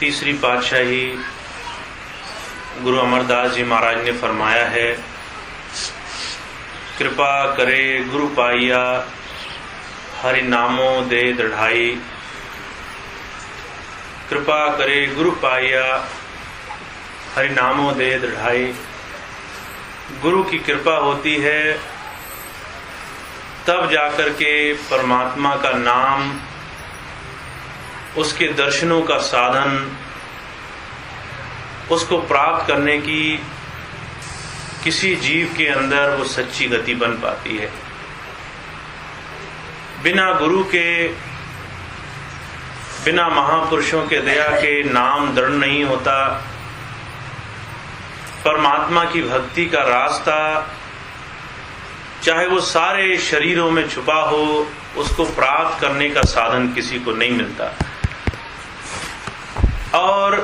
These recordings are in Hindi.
तीसरी पातशाही गुरु अमरदास जी महाराज ने फरमाया है, कृपा करे गुरु पाइया हरि नामो दे दृढ़ाई। कृपा करे गुरु पाइया हरि नामो दे दृढ़ाई। गुरु की कृपा होती है तब जाकर के परमात्मा का नाम, उसके दर्शनों का साधन, उसको प्राप्त करने की किसी जीव के अंदर वो सच्ची गति बन पाती है। बिना गुरु के, बिना महापुरुषों के दया के नाम दृढ़ नहीं होता। परमात्मा की भक्ति का रास्ता चाहे वो सारे शरीरों में छुपा हो, उसको प्राप्त करने का साधन किसी को नहीं मिलता। और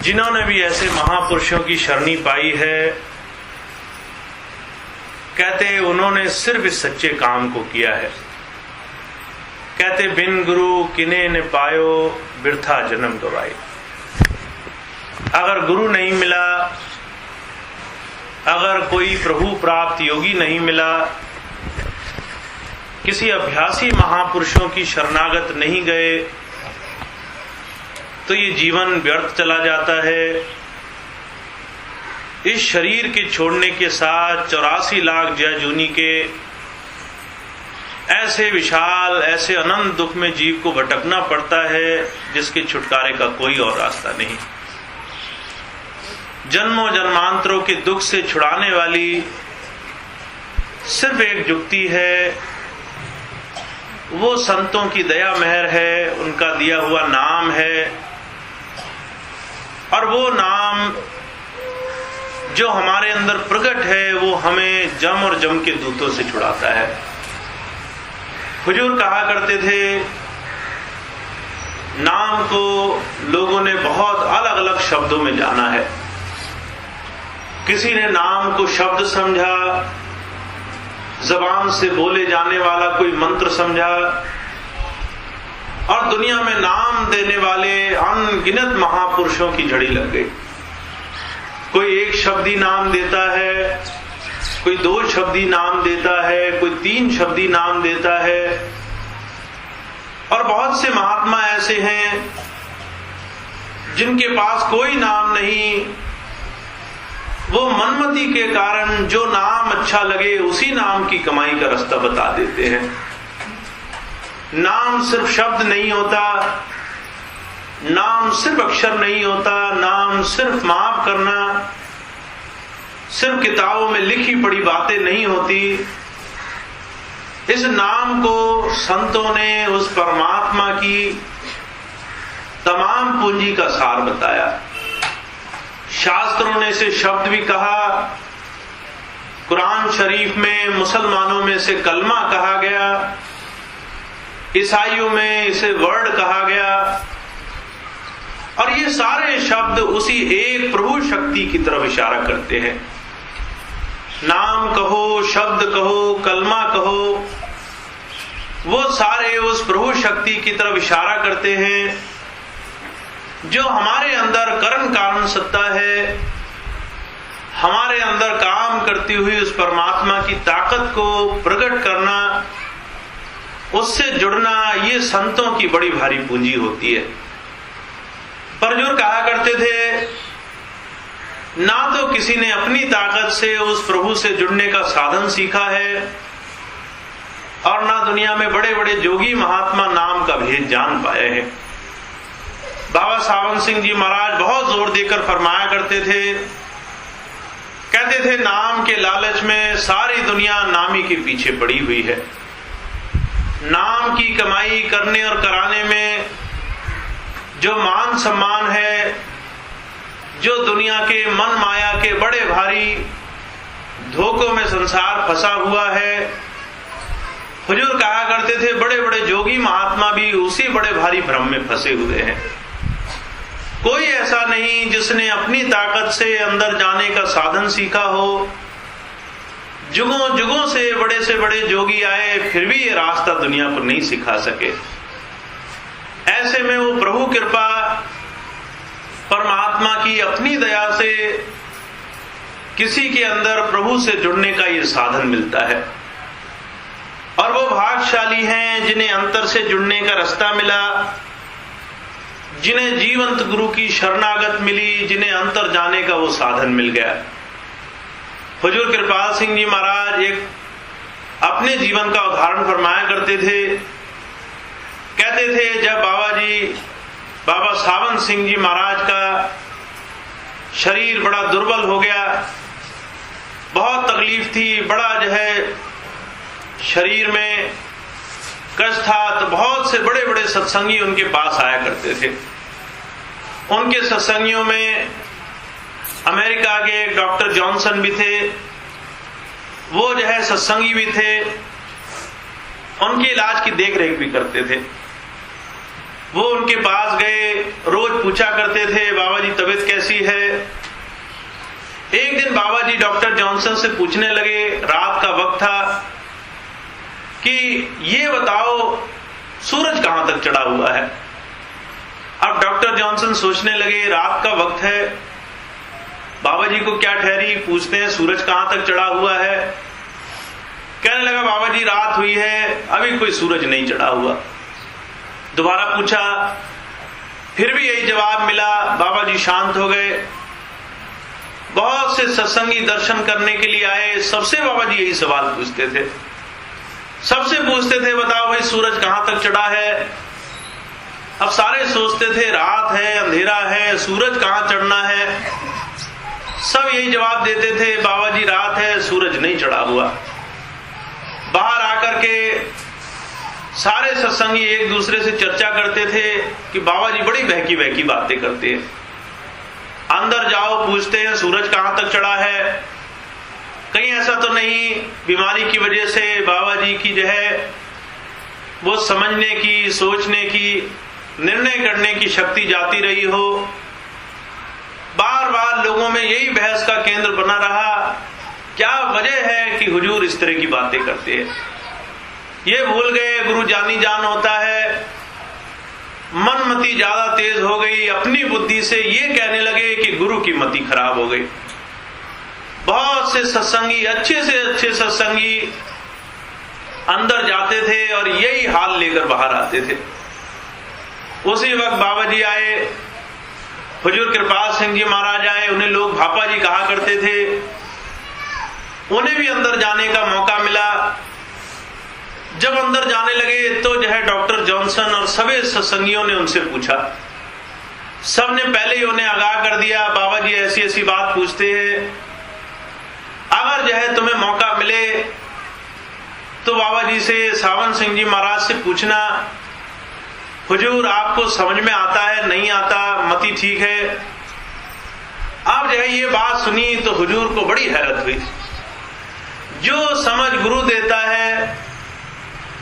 जिन्होंने भी ऐसे महापुरुषों की शरणी पाई है, कहते उन्होंने सिर्फ इस सच्चे काम को किया है। कहते बिन गुरु किने न पायो बिरथा जन्म गवाए। अगर गुरु नहीं मिला, अगर कोई प्रभु प्राप्त योगी नहीं मिला, किसी अभ्यासी महापुरुषों की शरणागत नहीं गए, तो ये जीवन व्यर्थ चला जाता है। इस शरीर के छोड़ने के साथ 84 लाख जयजूनी के ऐसे विशाल, ऐसे अनंत दुख में जीव को भटकना पड़ता है जिसके छुटकारे का कोई और रास्ता नहीं। जन्मों जन्मांतरों के दुख से छुड़ाने वाली सिर्फ एक जुक्ति है, वो संतों की दया मेहर है, उनका दिया हुआ नाम है। और वो नाम जो हमारे अंदर प्रकट है, वो हमें जम और जम के दूतों से छुड़ाता है। हुजूर कहा करते थे, नाम को लोगों ने बहुत अलग अलग शब्दों में जाना है। किसी ने नाम को शब्द समझा, जबान से बोले जाने वाला कोई मंत्र समझा, और दुनिया में नाम देने वाले अनगिनत महापुरुषों की झड़ी लग गई। कोई एक शब्दी नाम देता है, कोई 2 शब्दी नाम देता है, कोई 3 शब्दी नाम देता है। और बहुत से महात्मा ऐसे हैं जिनके पास कोई नाम नहीं, वो मनमति के कारण जो नाम अच्छा लगे उसी नाम की कमाई का रास्ता बता देते हैं। नाम सिर्फ शब्द नहीं होता, नाम सिर्फ अक्षर नहीं होता, नाम सिर्फ माफ करना, सिर्फ किताबों में लिखी पड़ी बातें नहीं होती। इस नाम को संतों ने उस परमात्मा की तमाम पूंजी का सार बताया। शास्त्रों ने इसे शब्द भी कहा, कुरान शरीफ में मुसलमानों में इसे कलमा कहा गया, ईसाइयों में इसे वर्ड कहा गया। और ये सारे शब्द उसी एक प्रभु शक्ति की तरफ इशारा करते हैं। नाम कहो, शब्द कहो, कलमा कहो, वो सारे उस प्रभु शक्ति की तरफ इशारा करते हैं जो हमारे अंदर कारण कारण सत्ता है, हमारे अंदर काम करती हुई उस परमात्मा की ताकत को प्रकट करना, उससे जुड़ना, ये संतों की बड़ी भारी पूंजी होती है। पर जो कहा करते थे, ना तो किसी ने अपनी ताकत से उस प्रभु से जुड़ने का साधन सीखा है, और ना दुनिया में बड़े बड़े जोगी महात्मा नाम का भेद जान पाए हैं। बाबा सावन सिंह जी महाराज बहुत जोर देकर फरमाया करते थे, कहते थे नाम के लालच में सारी दुनिया नामी के पीछे पड़ी हुई है। नाम की कमाई करने और कराने में जो मान सम्मान है, जो दुनिया के मन माया के बड़े भारी धोखों में संसार फंसा हुआ है, हुजूर कहा करते थे बड़े बड़े जोगी महात्मा भी उसी बड़े भारी भ्रम में फंसे हुए हैं। कोई ऐसा नहीं जिसने अपनी ताकत से अंदर जाने का साधन सीखा हो। जुगों जुगों से बड़े जोगी आए, फिर भी ये रास्ता दुनिया को नहीं सिखा सके। ऐसे में वो प्रभु कृपा परमात्मा की अपनी दया से किसी के अंदर प्रभु से जुड़ने का ये साधन मिलता है। और वो भाग्यशाली हैं जिन्हें अंतर से जुड़ने का रास्ता मिला, जिन्हें जीवंत गुरु की शरणागत मिली, जिन्हें अंतर जाने का वो साधन मिल गया। हुजूर कृपाल सिंह जी महाराज एक अपने जीवन का उदाहरण फरमाया करते थे। कहते थे जब बाबा सावन सिंह जी महाराज का शरीर बड़ा दुर्बल हो गया, बहुत तकलीफ थी, बड़ा जो है शरीर में कष्ट था, तो बहुत से बड़े बड़े सत्संगी उनके पास आया करते थे। उनके सत्संगियों में अमेरिका के डॉक्टर जॉनसन भी थे, वो जो है सत्संगी भी थे, उनके इलाज की देखरेख भी करते थे। वो उनके पास गए, रोज पूछा करते थे बाबा जी तबीयत कैसी है। एक दिन बाबा जी डॉक्टर जॉनसन से पूछने लगे, रात का वक्त था, कि ये बताओ सूरज कहां तक चढ़ा हुआ है। अब डॉक्टर जॉनसन सोचने लगे, रात का वक्त है, बाबा जी को क्या ठहरी, पूछते हैं सूरज कहां तक चढ़ा हुआ है। कहने लगा बाबा जी रात हुई है, अभी कोई सूरज नहीं चढ़ा हुआ। दोबारा पूछा, फिर भी यही जवाब मिला। बाबा जी शांत हो गए। बहुत से सत्संगी दर्शन करने के लिए आए, सबसे बाबा जी यही सवाल पूछते थे। सबसे पूछते थे बताओ भाई सूरज कहां तक चढ़ा है। अब सारे सोचते थे रात है, अंधेरा है, सूरज कहां चढ़ना है। सब यही जवाब देते थे बाबा जी रात है, सूरज नहीं चढ़ा हुआ। बाहर आकर के सारे सत्संगी एक दूसरे से चर्चा करते थे कि बाबा जी बड़ी बहकी बहकी बातें करते हैं। अंदर जाओ, पूछते हैं सूरज कहां तक चढ़ा है। कहीं ऐसा तो नहीं बीमारी की वजह से बाबा जी की जो है वो समझने की, सोचने की, निर्णय करने की शक्ति जाती रही हो। बार बार लोगों में यही बहस का केंद्र बना रहा, क्या वजह है कि हुजूर इस तरह की बातें करते हैं। ये भूल गए गुरु जानी जान होता है। मनमति ज्यादा तेज हो गई, अपनी बुद्धि से ये कहने लगे कि गुरु की मति खराब हो गई। बहुत से सत्संगी, अच्छे से अच्छे सत्संगी अंदर जाते थे और यही हाल लेकर बाहर आते थे। उसी वक्त बाबा जी आए, हुजूर कृपाल सिंह जी महाराज आए। उन्हें लोग भापा जी कहा करते थे। उन्हें भी अंदर जाने का मौका मिला। जब अंदर जाने लगे तो जो है डॉक्टर जॉनसन और सभी सत्संगियों ने उनसे पूछा। सबने पहले ही उन्हें आगाह कर दिया, बाबा जी ऐसी ऐसी बात पूछते हैं, अगर जो है तुम्हें मौका मिले तो बाबा जी से, सावन सिंह जी महाराज से पूछना, हुजूर आपको समझ में आता है नहीं आता, मति ठीक है। अब जो है ये बात सुनी तो हुजूर को बड़ी हैरत हुई। जो समझ गुरु देता है,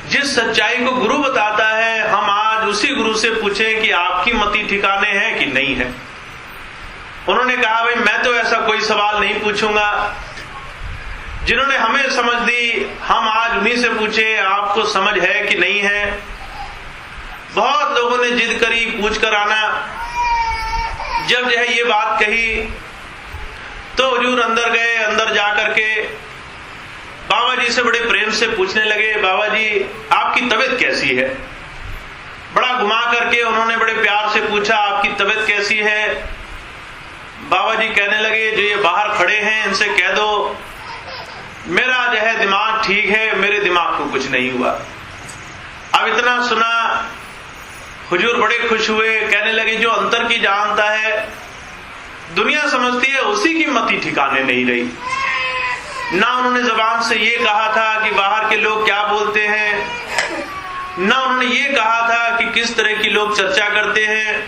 जिस सच्चाई को गुरु बताता है, हम आज उसी गुरु से पूछें कि आपकी मति ठिकाने है कि नहीं है। उन्होंने कहा भाई मैं तो ऐसा कोई सवाल नहीं पूछूंगा। जिन्होंने हमें समझ दी, हम आज उन्हीं से पूछे आपको समझ है कि नहीं है। बहुत लोगों ने जिद करी, पूछ कर आना। जब जो है ये बात कही तो हुजूर अंदर गए। अंदर जाकर के बाबा जी से बड़े प्रेम से पूछने लगे, बाबा जी आपकी तबीयत कैसी है। बड़ा घुमा करके उन्होंने बड़े प्यार से पूछा, आपकी तबीयत कैसी है। बाबा जी कहने लगे, जो ये बाहर खड़े हैं इनसे कह दो मेरा जो है दिमाग ठीक है, मेरे दिमाग को कुछ नहीं हुआ। अब इतना सुना, हुजूर बड़े खुश हुए। कहने लगे, जो अंतर की जानता है, दुनिया समझती है, उसी की मति ठिकाने नहीं रही। ना उन्होंने जबान से ये कहा था कि बाहर के लोग क्या बोलते हैं, ना उन्होंने ये कहा था कि किस तरह की लोग चर्चा करते हैं।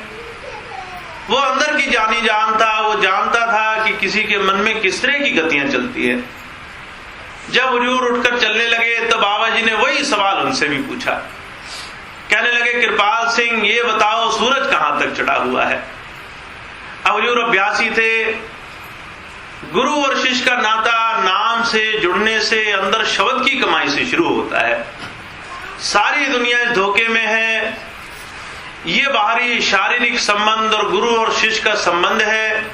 वो अंदर की जानी जान था। वो जानता था कि किसी के मन में किस तरह की गतियां चलती है। जब हुजूर उठकर चलने लगे तो बाबा जी ने वही सवाल उनसे भी पूछा। कहने लगे, कृपाल सिंह ये बताओ सूरज कहां तक चढ़ा हुआ है। अब हुजूर अभ्यासी थे। गुरु और शिष्य का नाता नाम से जुड़ने से, अंदर शब्द की कमाई से शुरू होता है। सारी दुनिया इस धोखे में है, ये बाहरी शारीरिक संबंध और गुरु और शिष्य का संबंध है।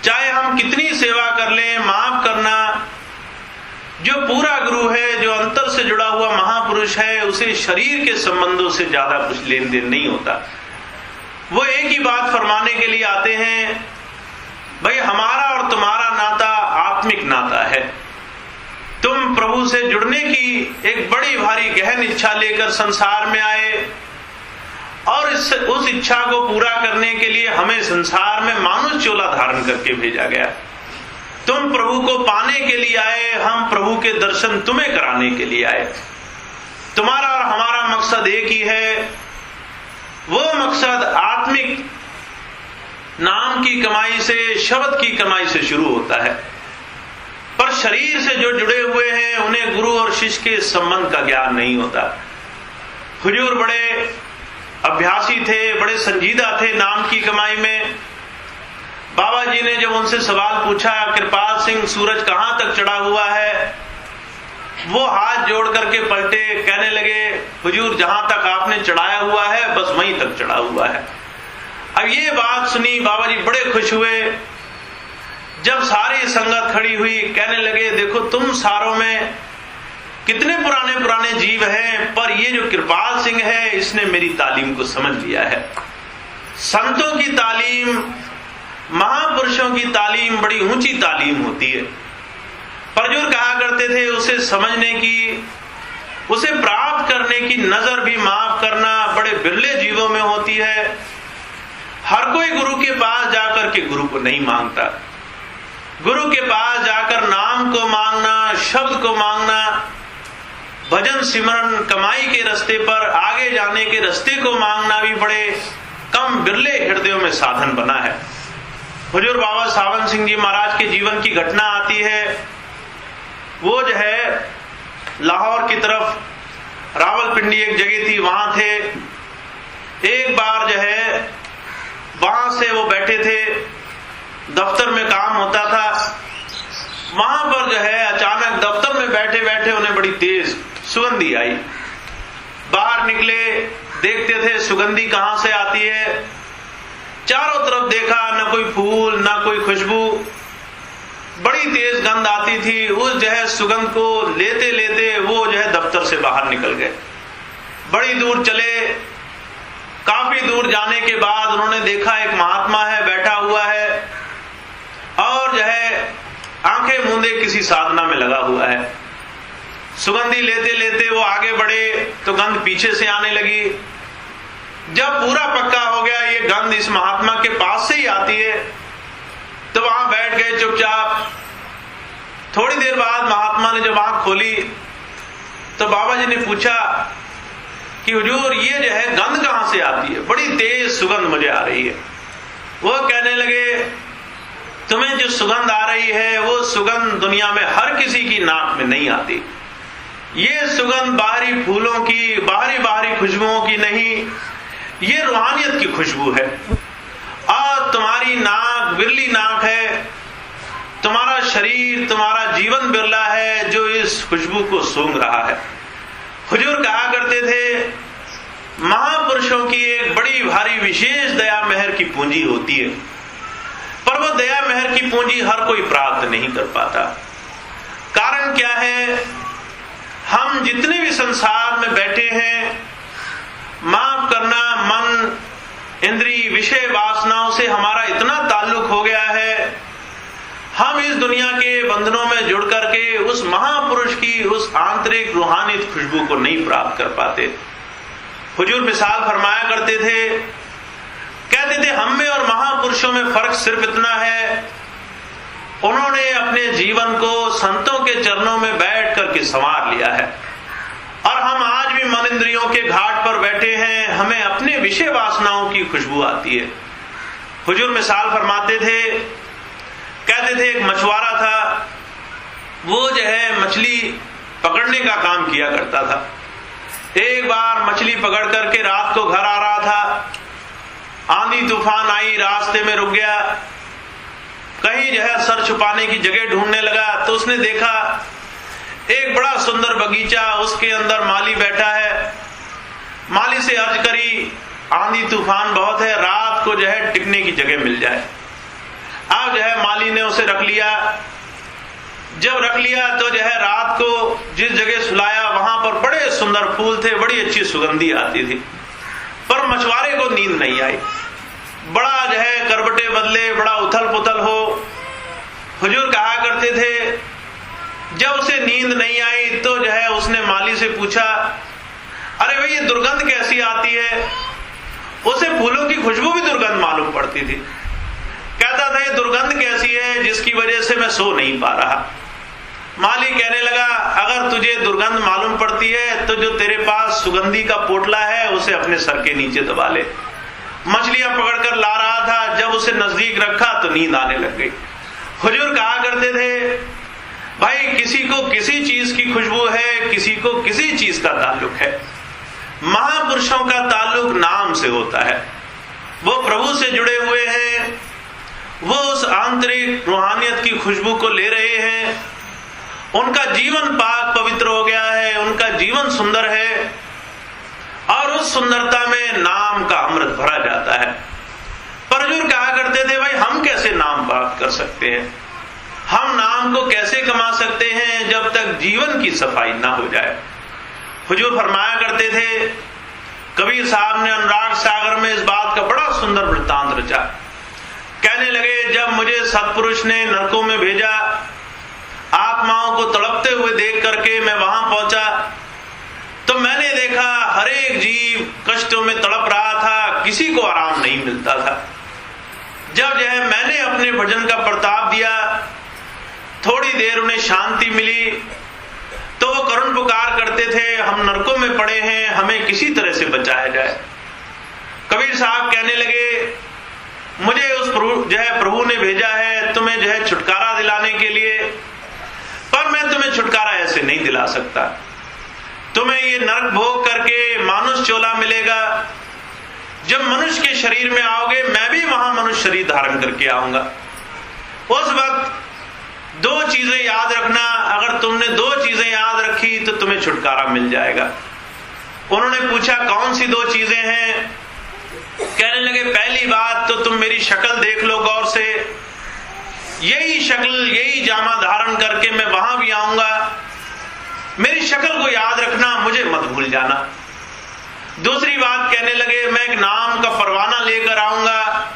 चाहे हम कितनी सेवा कर लें, माफ करना, जो पूरा गुरु है, जो अंतर से जुड़ा हुआ महापुरुष है, उसे शरीर के संबंधों से ज्यादा कुछ लेन देन नहीं होता। वो एक ही बात फरमाने के लिए आते हैं, भाई हमारा और तुम्हारा नाता आत्मिक नाता है। तुम प्रभु से जुड़ने की एक बड़ी भारी गहन इच्छा लेकर संसार में आए और उस इच्छा को पूरा करने के लिए हमें संसार में मानुष चोला धारण करके भेजा गया। तुम प्रभु को पाने के लिए आए, हम प्रभु के दर्शन तुम्हें कराने के लिए आए। तुम्हारा और हमारा मकसद एक ही है। वो मकसद आत्मिक नाम की कमाई से, शब्द की कमाई से शुरू होता है। पर शरीर से जो जुड़े हुए हैं उन्हें गुरु और शिष्य के संबंध का ज्ञान नहीं होता। हुजूर बड़े अभ्यासी थे, बड़े संजीदा थे नाम की कमाई में। बाबा जी ने जब उनसे सवाल पूछा, कृपाल सिंह सूरज कहां तक चढ़ा हुआ है, वो हाथ जोड़ करके पलटे, कहने लगे हुजूर जहां तक आपने चढ़ाया हुआ है बस वहीं तक चढ़ा हुआ है। अब ये बात सुनी बाबा जी बड़े खुश हुए। जब सारी संगत खड़ी हुई, कहने लगे देखो तुम सारों में कितने पुराने पुराने जीव हैं, पर ये जो कृपाल सिंह है इसने मेरी तालीम को समझ लिया है। संतों की तालीम, महापुरुषों की तालीम बड़ी ऊंची तालीम होती है। परजूर कहा करते थे उसे समझने की, उसे प्राप्त करने की नजर भी माफ करना बड़े बिरले जीवों में होती है। हर कोई गुरु के पास जाकर के गुरु को नहीं मांगता। गुरु के पास जाकर नाम को मांगना, शब्द को मांगना, भजन सिमरन कमाई के रास्ते पर आगे जाने के रास्ते को मांगना भी बड़े कम बिरले हृदयों में साधन बना है। हुजूर बाबा सावन सिंह जी महाराज के जीवन की घटना आती है। वो जो है लाहौर की तरफ रावलपिंडी एक जगह थी, वहां थे। एक बार जो है वहां से वो बैठे थे, दफ्तर में काम होता था। वहां पर जो है अचानक दफ्तर में बैठे बैठे उन्हें बड़ी तेज सुगंधी आई। बाहर निकले, देखते थे सुगंधी कहां से आती है। चारों तरफ देखा, न कोई फूल न कोई खुशबू, बड़ी तेज गंध आती थी। उस जो है सुगंध को लेते लेते वो जो है दफ्तर से बाहर निकल गए। बड़ी दूर चले, काफी दूर जाने के बाद उन्होंने देखा एक महात्मा है बैठा हुआ है और जो है आंखें मूंदे किसी साधना में लगा हुआ है। सुगंधी लेते लेते वो आगे बढ़े तो गंध पीछे से आने लगी। जब पूरा पक्का हो गया ये गंध इस महात्मा के पास से ही आती है, तो वहां बैठ गए चुपचाप। थोड़ी देर बाद महात्मा ने जब आंख खोली तो बाबा जी ने पूछा कि हुजूर ये जो है गंध कहां से आती है, बड़ी तेज सुगंध मुझे आ रही है। वो कहने लगे तुम्हें जो सुगंध आ रही है वो सुगंध दुनिया में हर किसी की नाक में नहीं आती। ये सुगंध बाहरी फूलों की, बाहरी खुशबुओं की नहीं, ये रूहानियत की खुशबू है। और तुम्हारी नाक बिरली नाक है, तुम्हारा शरीर, तुम्हारा जीवन बिरला है जो इस खुशबू को सूंघ रहा है। हुजूर कहा करते थे महापुरुषों की एक बड़ी भारी विशेष दया मेहर की पूंजी होती है, पर वो दया मेहर की पूंजी हर कोई प्राप्त नहीं कर पाता। कारण क्या है? हम जितने भी संसार में बैठे हैं, माफ करना, मन, इंद्रिय, विषय वासनाओं से हमारा इतना ताल्लुक हो गया है, हम इस दुनिया के बंधनों में जुड़ करके उस महापुरुष की उस आंतरिक रूहानियत खुशबू को नहीं प्राप्त कर पाते। हुजूर मिसाल फरमाया करते थे, कहते थे हम में और महापुरुषों में फर्क सिर्फ इतना है, उन्होंने अपने जीवन को संतों के चरणों में बैठ करके संवार लिया है। और हम आज भी मन इंद्रियों के घाट पर बैठे हैं, हमें अपने विषय वासनाओं की खुशबू आती है। हुजूर मिसाल फरमाते थे, कहते थे एक मछुआरा था, वो जो है मछली पकड़ने का काम किया करता था। एक बार मछली पकड़ करके रात को घर आ रहा था, आंधी तूफान आई, रास्ते में रुक गया, कहीं जो है सर छुपाने की जगह ढूंढने लगा तो उसने देखा एक बड़ा सुंदर बगीचा, उसके अंदर माली बैठा है। माली से अर्ज करी आंधी तूफान बहुत है, रात को जो है टिकने की जगह मिल जाए। अब जो है माली ने उसे रख लिया। जब रख लिया तो जो है रात को जिस जगह सुलाया वहां पर बड़े सुंदर फूल थे, बड़ी अच्छी सुगंधी आती थी, पर मछुआरे को नींद नहीं आई। बड़ा जो है करवटे बदले, बड़ा उथल पुथल हो। हुजूर कहा करते थे जब उसे नींद नहीं आई तो जो है उसने माली से पूछा, अरे भाई ये दुर्गंध कैसी आती है? उसे फूलों की खुशबू भी दुर्गंध मालूम पड़ती थी। कहता था ये दुर्गंध कैसी है जिसकी वजह से मैं सो नहीं पा रहा। माली कहने लगा, अगर तुझे दुर्गंध मालूम पड़ती है तो जो तेरे पास सुगंधी का पोटला है उसे अपने सर के नीचे दबा ले। मछलियां पकड़कर ला रहा था, जब उसे नजदीक रखा तो नींद आने लग गई। हुजूर कहा करते थे भाई किसी को किसी चीज की खुशबू है, किसी को किसी चीज का ताल्लुक है। महापुरुषों का ताल्लुक नाम से होता है, वो प्रभु से जुड़े हुए हैं, वो उस आंतरिक रूहानियत की खुशबू को ले रहे हैं, उनका जीवन पाक पवित्र हो गया है, उनका जीवन सुंदर है और उस सुंदरता में नाम का अमृत भरा जाता है। पर हुजूर कहा करते थे भाई हम कैसे नाम प्राप्त कर सकते हैं, हम नाम को कैसे कमा सकते हैं जब तक जीवन की सफाई ना हो जाए। हुजूर फरमाया करते थे, कबीर साहब ने अनुराग सागर में इस बात का बड़ा सुंदर वृत्तांत रचा। कहने लगे जब मुझे सत्पुरुष ने नरकों में भेजा, आत्माओं को तड़पते हुए देख करके मैं वहां पहुंचा तो मैंने देखा हर एक जीव कष्टों में तड़प रहा था, किसी को आराम नहीं मिलता था। जब जो है मैंने अपने भजन का प्रताप दिया, थोड़ी देर उन्हें शांति मिली तो वो करुण पुकार करते थे, हम नरकों में पड़े हैं, हमें किसी तरह से बचाया जाए। कबीर साहब कहने लगे मुझे उस प्रभु ने भेजा है तुम्हें जो है छुटकारा दिलाने के लिए, पर मैं तुम्हें छुटकारा ऐसे नहीं दिला सकता। तुम्हें ये नरक भोग करके मानुष चोला मिलेगा, जब मनुष्य के शरीर में आओगे मैं भी वहां मनुष्य शरीर धारण करके आऊंगा। उस वक्त दो चीजें याद रखना, अगर तुमने दो चीजें याद रखी तो तुम्हें छुटकारा मिल जाएगा। उन्होंने पूछा कौन सी दो चीजें हैं? कहने लगे पहली बात तो तुम मेरी शक्ल देख लो गौर से, यही शक्ल यही जामा धारण करके मैं वहां भी आऊंगा, मेरी शक्ल को याद रखना, मुझे मत भूल जाना। दूसरी बात कहने लगे मैं एक नाम का परवाना लेकर आऊंगा,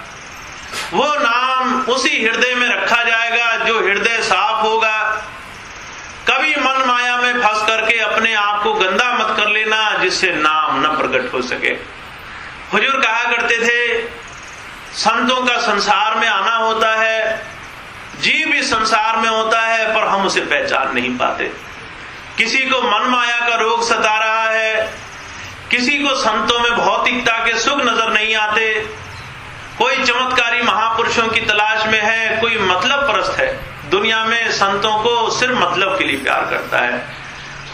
वो नाम उसी हृदय में रखा जाएगा जो हृदय साफ होगा। कभी मन माया में फंस करके अपने आप को गंदा मत कर लेना जिससे नाम न प्रकट हो सके। हुजूर कहा करते थे संतों का संसार में आना होता है, जीव भी संसार में होता है पर हम उसे पहचान नहीं पाते। किसी को मन माया का रोग सता रहा है, किसी को संतों में भौतिकता के सुख नजर नहीं आते, कोई चमत्कारी महापुरुषों की तलाश में है, कोई मतलब परस्त है, दुनिया में संतों को सिर्फ मतलब के लिए प्यार करता है।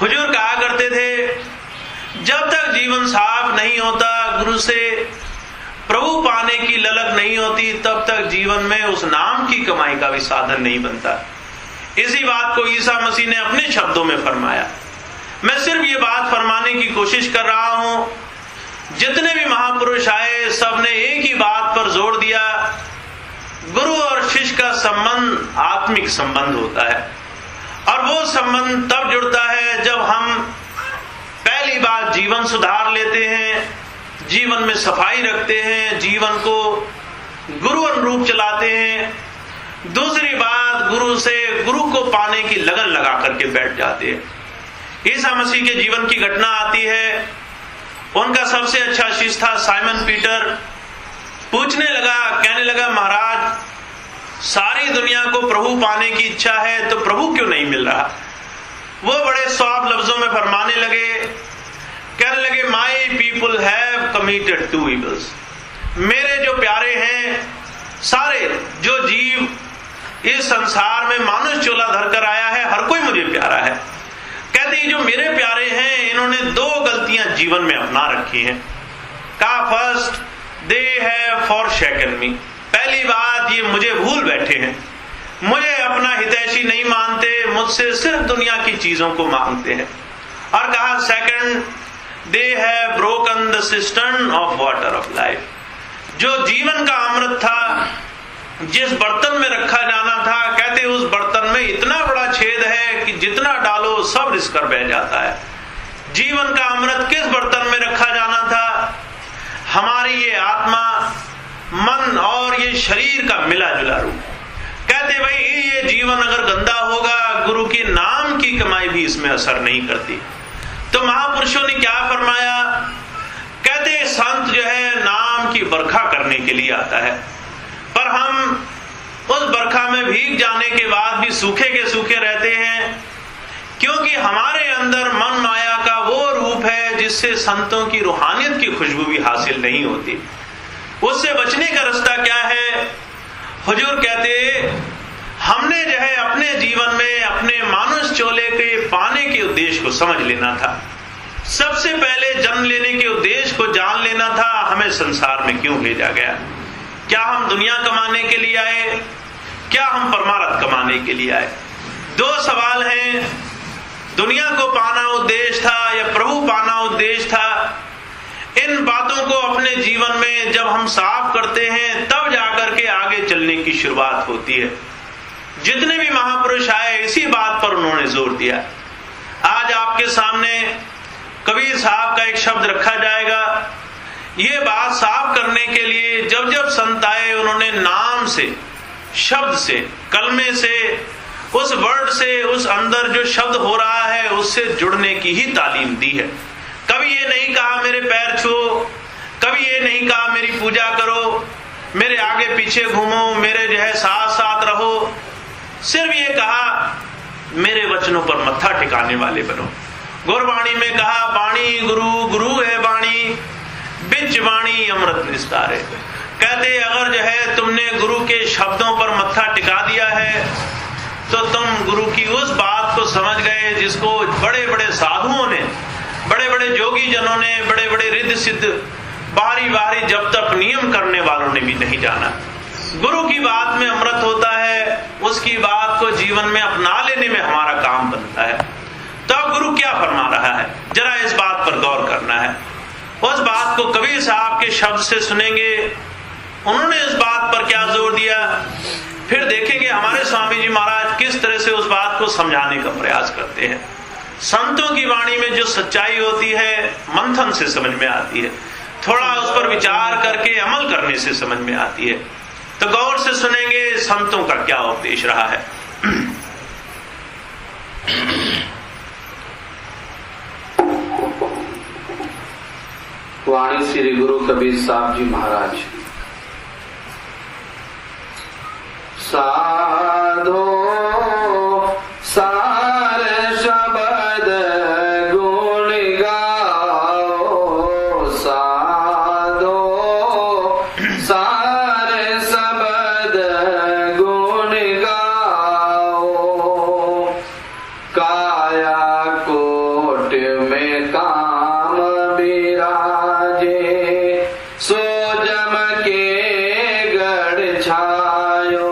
हुजूर कहा करते थे जब तक जीवन साफ नहीं होता, गुरु से प्रभु पाने की ललक नहीं होती, तब तक जीवन में उस नाम की कमाई का भी साधन नहीं बनता। इसी बात को ईसा मसीह ने अपने शब्दों में फरमाया। मैं सिर्फ ये बात फरमाने की कोशिश कर रहा हूं, जितने भी महापुरुष आए सबने एक ही बात पर जोर दिया, गुरु और शिष्य का संबंध आत्मिक संबंध होता है और वो संबंध तब जुड़ता है जब हम पहली बात जीवन सुधार लेते हैं, जीवन में सफाई रखते हैं, जीवन को गुरु अनुरूप चलाते हैं। दूसरी बात गुरु को पाने की लगन लगा करके बैठ जाते हैं। ईसा मसीह के जीवन की घटना आती है, उनका सबसे अच्छा शिष्य था साइमन पीटर। पूछने लगा, कहने लगा महाराज सारी दुनिया को प्रभु पाने की इच्छा है तो प्रभु क्यों नहीं मिल रहा? वो बड़े सॉफ्ट लफ्जों में फरमाने लगे, कहने लगे my people have committed to evils. मेरे जो प्यारे हैं, सारे जो जीव इस संसार में मानुष चोला धर कर आया है, हर कोई मुझे प्यारा है। कहते जो मेरे प्यारे हैं इन्होंने दो गलतियां जीवन में अपना रखी हैं। कहा फर्स्ट दे हैव फॉरशेकन मी, पहली बात ये मुझे भूल बैठे हैं, मुझे अपना हितैषी नहीं मानते, मुझसे सिर्फ दुनिया की चीजों को मांगते हैं। और कहा second they have broken the cistern of water of life. जो जीवन का अमृत था, जिस बर्तन में रखा जाना था, कहते उस बर्तन में इतना बड़ा छेद है कि जितना डालो सब रिस कर बह जाता है। जीवन का अमृत किस बर्तन में रखा जाना था? हमारी ये आत्मा, मन और ये शरीर का मिला जुला रूप। कहते भाई ये जीवन अगर गंदा होगा, गुरु के नाम की कमाई भी इसमें असर नहीं करती। तो महापुरुषों ने क्या फरमाया? कहते संत जो है नाम की बरखा करने के लिए आता है, पर हम उस बरखा में भीग जाने के बाद भी सूखे के सूखे रहते हैं, क्योंकि हमारे अंदर मन माया का वो रूप है जिससे संतों की रूहानियत की खुशबू भी हासिल नहीं होती। उससे बचने का रास्ता क्या है? हुजूर कहते हमने जो है अपने जीवन में अपने मानुष चोले के पाने के उद्देश्य को समझ लेना था। सबसे पहले जन्म लेने के उद्देश्य को जान लेना था, हमें संसार में क्यों भेजा गया। क्या हम दुनिया कमाने के लिए आए? क्या हम परमार्थ कमाने के लिए आए? दो सवाल हैं। दुनिया को पाना उद्देश्य था या प्रभु पाना उद्देश्य था? इन बातों को अपने जीवन में जब हम साफ करते हैं तब जाकर के आगे चलने की शुरुआत होती है। जितने भी महापुरुष आए इसी बात पर उन्होंने जोर दिया। आज आपके सामने कबीर साहब का एक शब्द रखा जाएगा। ये बात साफ करने के लिए जब जब संत आए उन्होंने नाम से, शब्द से, कलमे से, उस वर्ड से, उस अंदर जो शब्द हो रहा है उससे जुड़ने की ही तालीम दी है। कभी ये नहीं कहा मेरे पैर छुओ, कभी ये नहीं कहा मेरी पूजा करो, मेरे आगे पीछे घूमो, मेरे जो है साथ साथ रहो। सिर्फ ये कहा मेरे वचनों पर मत्था टिकाने वाले बनो। गुरबाणी में कहा बाणी गुरु, गुरु है बाणी, बिच बाणी अमृत निस्तारे। कहते अगर जो है तुमने गुरु के शब्दों पर मत्था टिका दिया है तो तुम गुरु की उस बात को समझ गए जिसको बड़े बड़े साधुओं ने, बड़े बड़े जोगी जनों ने, बड़े बड़े रिद्ध सिद्ध, बारी बारी जब तक नियम करने वालों ने भी नहीं जाना। गुरु की बात में अमृत होता है, उसकी बात को जीवन में अपना लेने में हमारा काम बनता है। तो अब गुरु क्या फरमा रहा है, जरा इस बात पर गौर करना है। उस बात को कबीर साहब के शब्द से सुनेंगे, उन्होंने इस बात पर क्या जोर दिया, फिर देखेंगे हमारे स्वामी जी महाराज किस तरह से उस बात को समझाने का प्रयास करते हैं। संतों की वाणी में जो सच्चाई होती है मंथन से समझ में आती है, थोड़ा उस पर विचार करके अमल करने से समझ में आती है। तो गौर से सुनेंगे संतों का क्या उपदेश रहा है। वाणी श्री गुरु कबीर साहब जी महाराज। साधो सार शब्द गुण गाओ, साधो सार शब्द गुण गाओ, काया कोट में काम विराजे, सो जम के गढ़ छायो,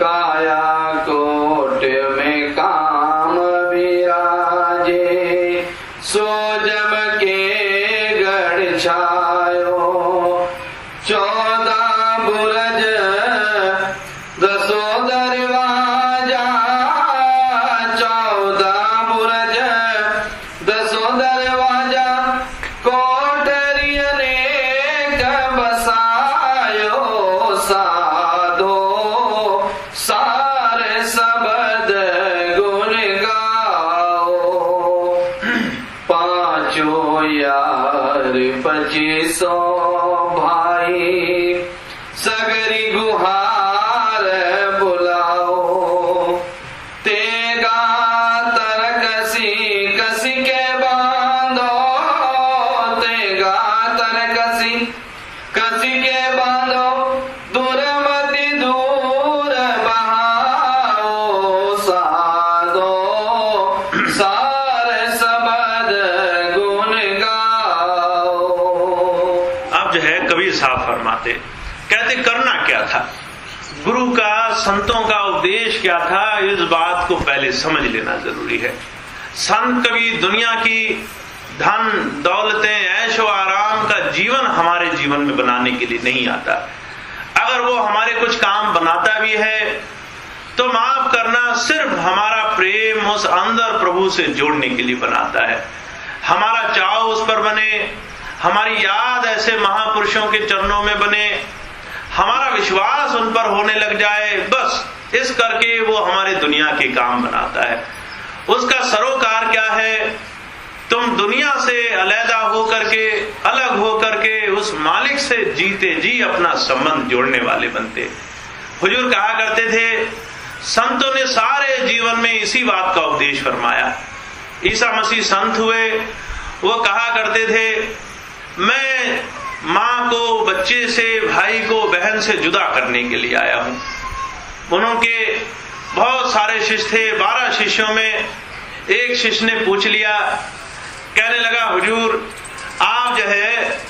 काया कोट में काम विराजे, सो जम के गढ़ छायो, 14 बुरज दसो दरवाजा, 14 बुरज दसो दरवाजा, कोठरी अनेक बसायो, साधो सार शब्द गुण गाओ, 5 यार 25 भाई, सगरी गुहार बुलाओ, तेगा तर कसी कसी के बांधो, तेगा तर कसी कसी के बांधो, दूरमति दूर बहाओ, साधो सार शब्द गुण गाओ। अब जो है कबीर साहब फरमाते, कहते करना क्या था, गुरु का, संतों का उपदेश क्या था, इस बात को पहले समझ लेना जरूरी है। संत कभी दुनिया की धन दौलतें ऐशो आराम का जीवन हमारे जीवन में बनाने के लिए नहीं आता। अगर वो हमारे कुछ काम बनाता भी है तो माफ करना, सिर्फ हमारा प्रेम उस अंदर प्रभु से जोड़ने के लिए बनाता है। हमारा चाव उस पर बने, हमारी याद ऐसे महापुरुषों के चरणों में बने, हमारा विश्वास उन पर होने लग जाए, बस इस करके वो हमारे दुनिया के काम बनाता है। उसका सरोकार क्या है? तुम दुनिया से अलहदा होकर के, अलग होकर के उस मालिक से जीते जी अपना संबंध जोड़ने वाले बनते। हुजूर कहा करते थे, संतों ने सारे जीवन में इसी बात का उपदेश फरमाया। ईसा मसीह संत हुए, वो कहा करते थे, मैं माँ को बच्चे से, भाई को बहन से जुदा करने के लिए आया हूं। उनके बहुत सारे शिष्य थे, 12 शिष्यों में एक शिष्य ने पूछ लिया, कहने लगा, हुजूर आप जो है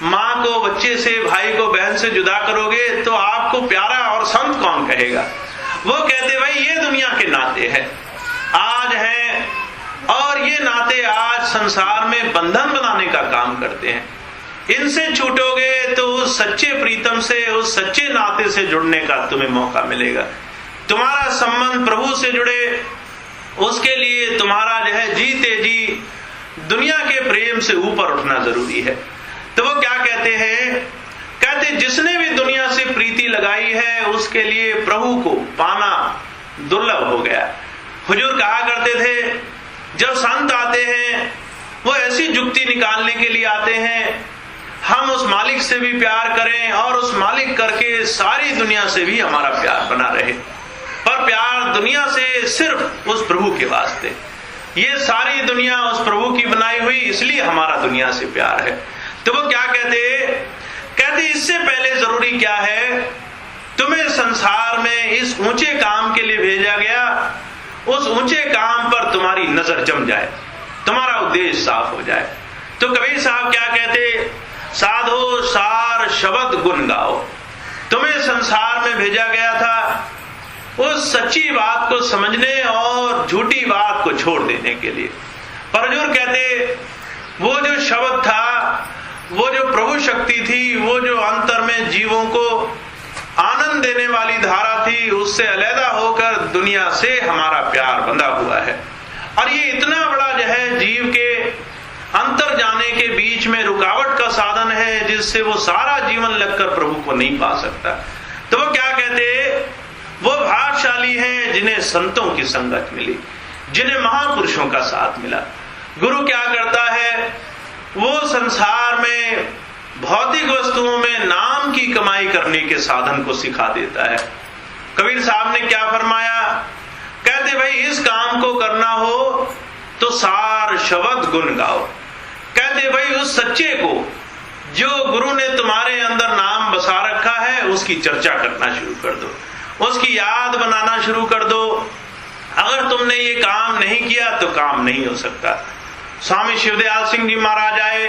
माँ को बच्चे से, भाई को बहन से जुदा करोगे तो आपको प्यारा और संत कौन कहेगा? वो कहते, भाई ये दुनिया के नाते हैं, आज हैं, और ये नाते आज संसार में बंधन बनाने का काम करते हैं। इनसे छूटोगे तो उस सच्चे प्रीतम से, उस सच्चे नाते से जुड़ने का तुम्हें मौका मिलेगा। तुम्हारा संबंध प्रभु से जुड़े, उसके लिए तुम्हारा जो है जीते जी दुनिया के प्रेम से ऊपर उठना जरूरी है। तो वो क्या कहते हैं? कहते, जिसने भी दुनिया से प्रीति लगाई है उसके लिए प्रभु को पाना दुर्लभ हो गया। हुजूर कहा करते थे, जब संत आते हैं वो ऐसी जुक्ति निकालने के लिए आते हैं, हम उस मालिक से भी प्यार करें और उस मालिक करके सारी दुनिया से भी हमारा प्यार बना रहे। पर प्यार दुनिया से सिर्फ उस प्रभु के वास्ते। ये सारी दुनिया उस प्रभु की बनाई हुई, इसलिए हमारा दुनिया से प्यार है। तो वो क्या कहते, इससे पहले जरूरी क्या है? तुम्हें संसार में इस ऊंचे काम के लिए भेजा गया, उस ऊंचे काम पर तुम्हारी नजर जम जाए, तुम्हारा उद्देश्य साफ हो जाए। तो कबीर साहब क्या कहते, साधो सार शब्द गुण गाओ। तुम्हें संसार में भेजा गया था उस सच्ची बात को समझने और झूठी बात को छोड़ देने के लिए। पर हुजूर कहते, वो जो शब्द था, वो जो प्रभु शक्ति थी, वो जो अंतर में जीवों को आनंद देने वाली धारा थी, उससे अलहदा होकर दुनिया से हमारा प्यार बंधा हुआ है। और ये इतना बड़ा जो है जीव के अंतर जाने के बीच में रुकावट का साधन है, जिससे वो सारा जीवन लगकर प्रभु को नहीं पा सकता। तो वो क्या कहते, वो भाग्यशाली हैं जिन्हें संतों की संगत मिली, जिन्हें महापुरुषों का साथ मिला। गुरु क्या करता है? वो संसार में भौतिक वस्तुओं में नाम की कमाई करने के साधन को सिखा देता है। कबीर साहब ने क्या फरमाया? कहते, भाई इस काम को करना हो तो सार शब्द गुण गाओ। कहते, भाई उस सच्चे को, जो गुरु ने तुम्हारे अंदर नाम बसा रखा है, उसकी चर्चा करना शुरू कर दो, उसकी याद बनाना शुरू कर दो। अगर तुमने ये काम नहीं किया तो काम नहीं हो सकता। स्वामी शिवदयाल सिंह जी महाराज आए,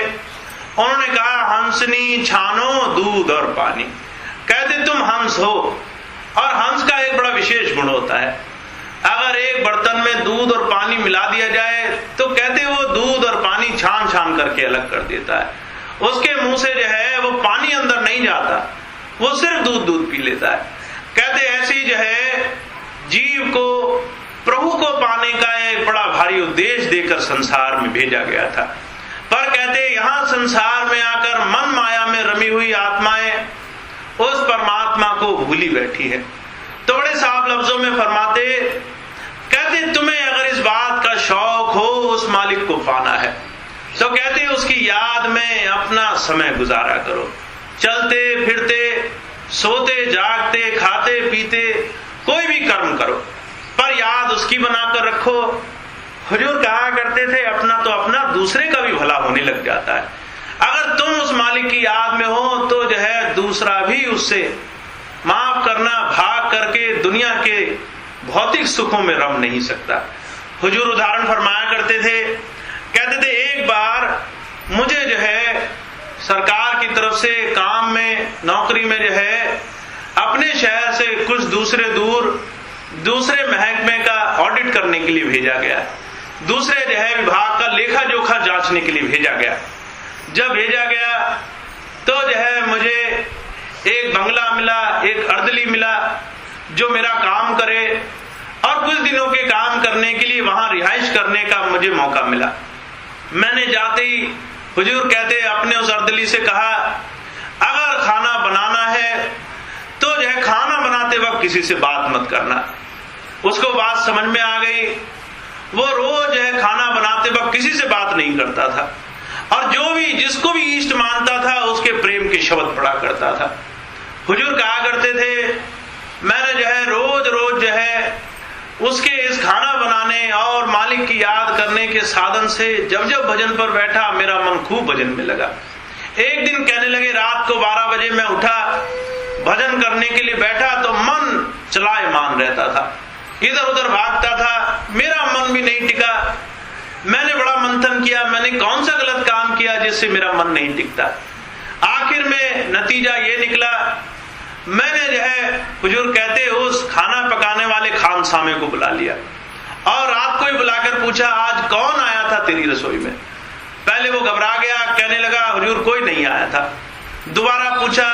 उन्होंने कहा, हंसनी छानो दूध और पानी। कहते, तुम हंस हो, और हंस का एक बड़ा विशेष गुण होता है, अगर एक बर्तन में दूध और पानी मिला दिया जाए तो कहते वो दूध और पानी छान छान करके अलग कर देता है। उसके मुंह से जो है वो पानी अंदर नहीं जाता, वो सिर्फ दूध पी लेता है। कहते ऐसी जो है जीव को प्रभु को पाने का एक बड़ा भारी उद्देश्य देकर संसार में भेजा गया था। पर कहते यहाँ संसार में आकर मन माया में रमी हुई आत्माएं उस परमात्मा को भूली बैठी है। तो बड़े साफ लफ्जों में फरमाते, कहते तुम्हें अगर इस बात का शौक हो उस मालिक को पाना है तो कहते उसकी याद में अपना समय गुजारा करो। चलते फिरते, सोते जागते, खाते पीते, कोई भी कर्म करो, पर याद उसकी बनाकर रखो। हुजूर कहा करते थे, अपना तो अपना, दूसरे का भी भला होने लग जाता है। अगर तुम उस मालिक की याद में हो तो जो है दूसरा भी उससे माफ करना, भाग करके दुनिया के भौतिक सुखों में रम नहीं सकता। हुजूर उदाहरण फरमाया करते थे, कहते थे एक बार मुझे जो है सरकार की तरफ से काम में, नौकरी में जो है अपने शहर से कुछ दूसरे महकमे का ऑडिट करने के लिए भेजा गया। दूसरे जो है विभाग का लेखा जोखा जांचने के लिए भेजा गया। जब भेजा गया तो जो है मुझे एक बंगला मिला, एक अर्दली मिला जो मेरा काम करे, और कुछ दिनों के काम करने के लिए वहां रिहाइश करने का मुझे मौका मिला। मैंने जाते ही हुजूर कहते अपने उस अर्दली से कहा, अगर खाना बनाना है तो जो है खाना बनाते वक्त किसी से बात मत करना। उसको बात समझ में आ गई। वो रोज जो है खाना बनाते वक्त किसी से बात नहीं करता था, और जो भी जिसको भी इष्ट मानता था उसके प्रेम के शब्द पढ़ा करता था। हुजूर कहा करते थे, मैंने जो है रोज रोज जो है उसके इस खाना बनाने और मालिक की याद करने के साधन से जब जब भजन पर बैठा मेरा मन खूब भजन में लगा। एक दिन कहने लगे, रात को 12 बजे मैं उठा, भजन करने के लिए बैठा तो मन चलायमान रहता था, इधर उधर भागता था, मेरा मन भी नहीं टिका। मैंने बड़ा मंथन किया, मैंने कौन सा गलत काम किया जिससे मेरा मन नहीं टिकता। आखिर में नतीजा ये निकला, मैंने जो है हुजूर कहते उस खाना पकाने वाले खान सामे को बुला लिया और रात को ही बुलाकर पूछा, आज कौन आया था तेरी रसोई में? पहले वो घबरा गया, कहने लगा हुजूर कोई नहीं आया था। दोबारा पूछा,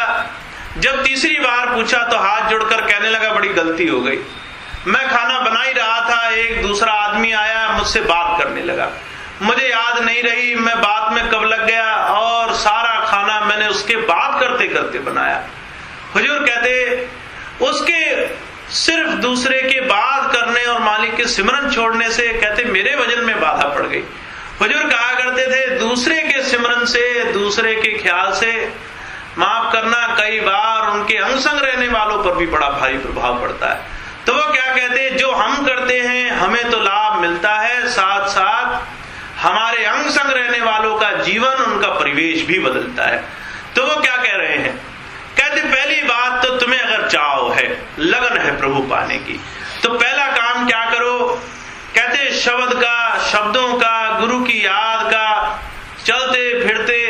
जब तीसरी बार पूछा तो हाथ जोड़कर कहने लगा, बड़ी गलती हो गई, मैं खाना बना ही रहा था, एक दूसरा आदमी आया मुझसे बात करने लगा, मुझे याद नहीं रही मैं बात में कब लग गया और सारा खाना मैंने उसके बात करते करते बनाया। हुजूर कहते उसके सिर्फ दूसरे के बात करने और मालिक के सिमरन छोड़ने से कहते मेरे भजन में बाधा पड़ गई। हुजूर कहा करते थे, दूसरे के सिमरन से, दूसरे के ख्याल से माफ करना कई बार उनके अंग संग रहने वालों पर भी बड़ा भारी प्रभाव पड़ता है। तो वो क्या कहते, जो हम करते हैं हमें तो लाभ मिलता है, साथ साथ हमारे अंग संग रहने वालों का जीवन, उनका परिवेश भी बदलता है। तो वो क्या कह रहे हैं, कहते पहली बात तो तुम्हें अगर चाव है, लगन है प्रभु पाने की, तो पहला काम क्या करो, कहते शब्द का, शब्दों का, गुरु की याद का, चलते फिरते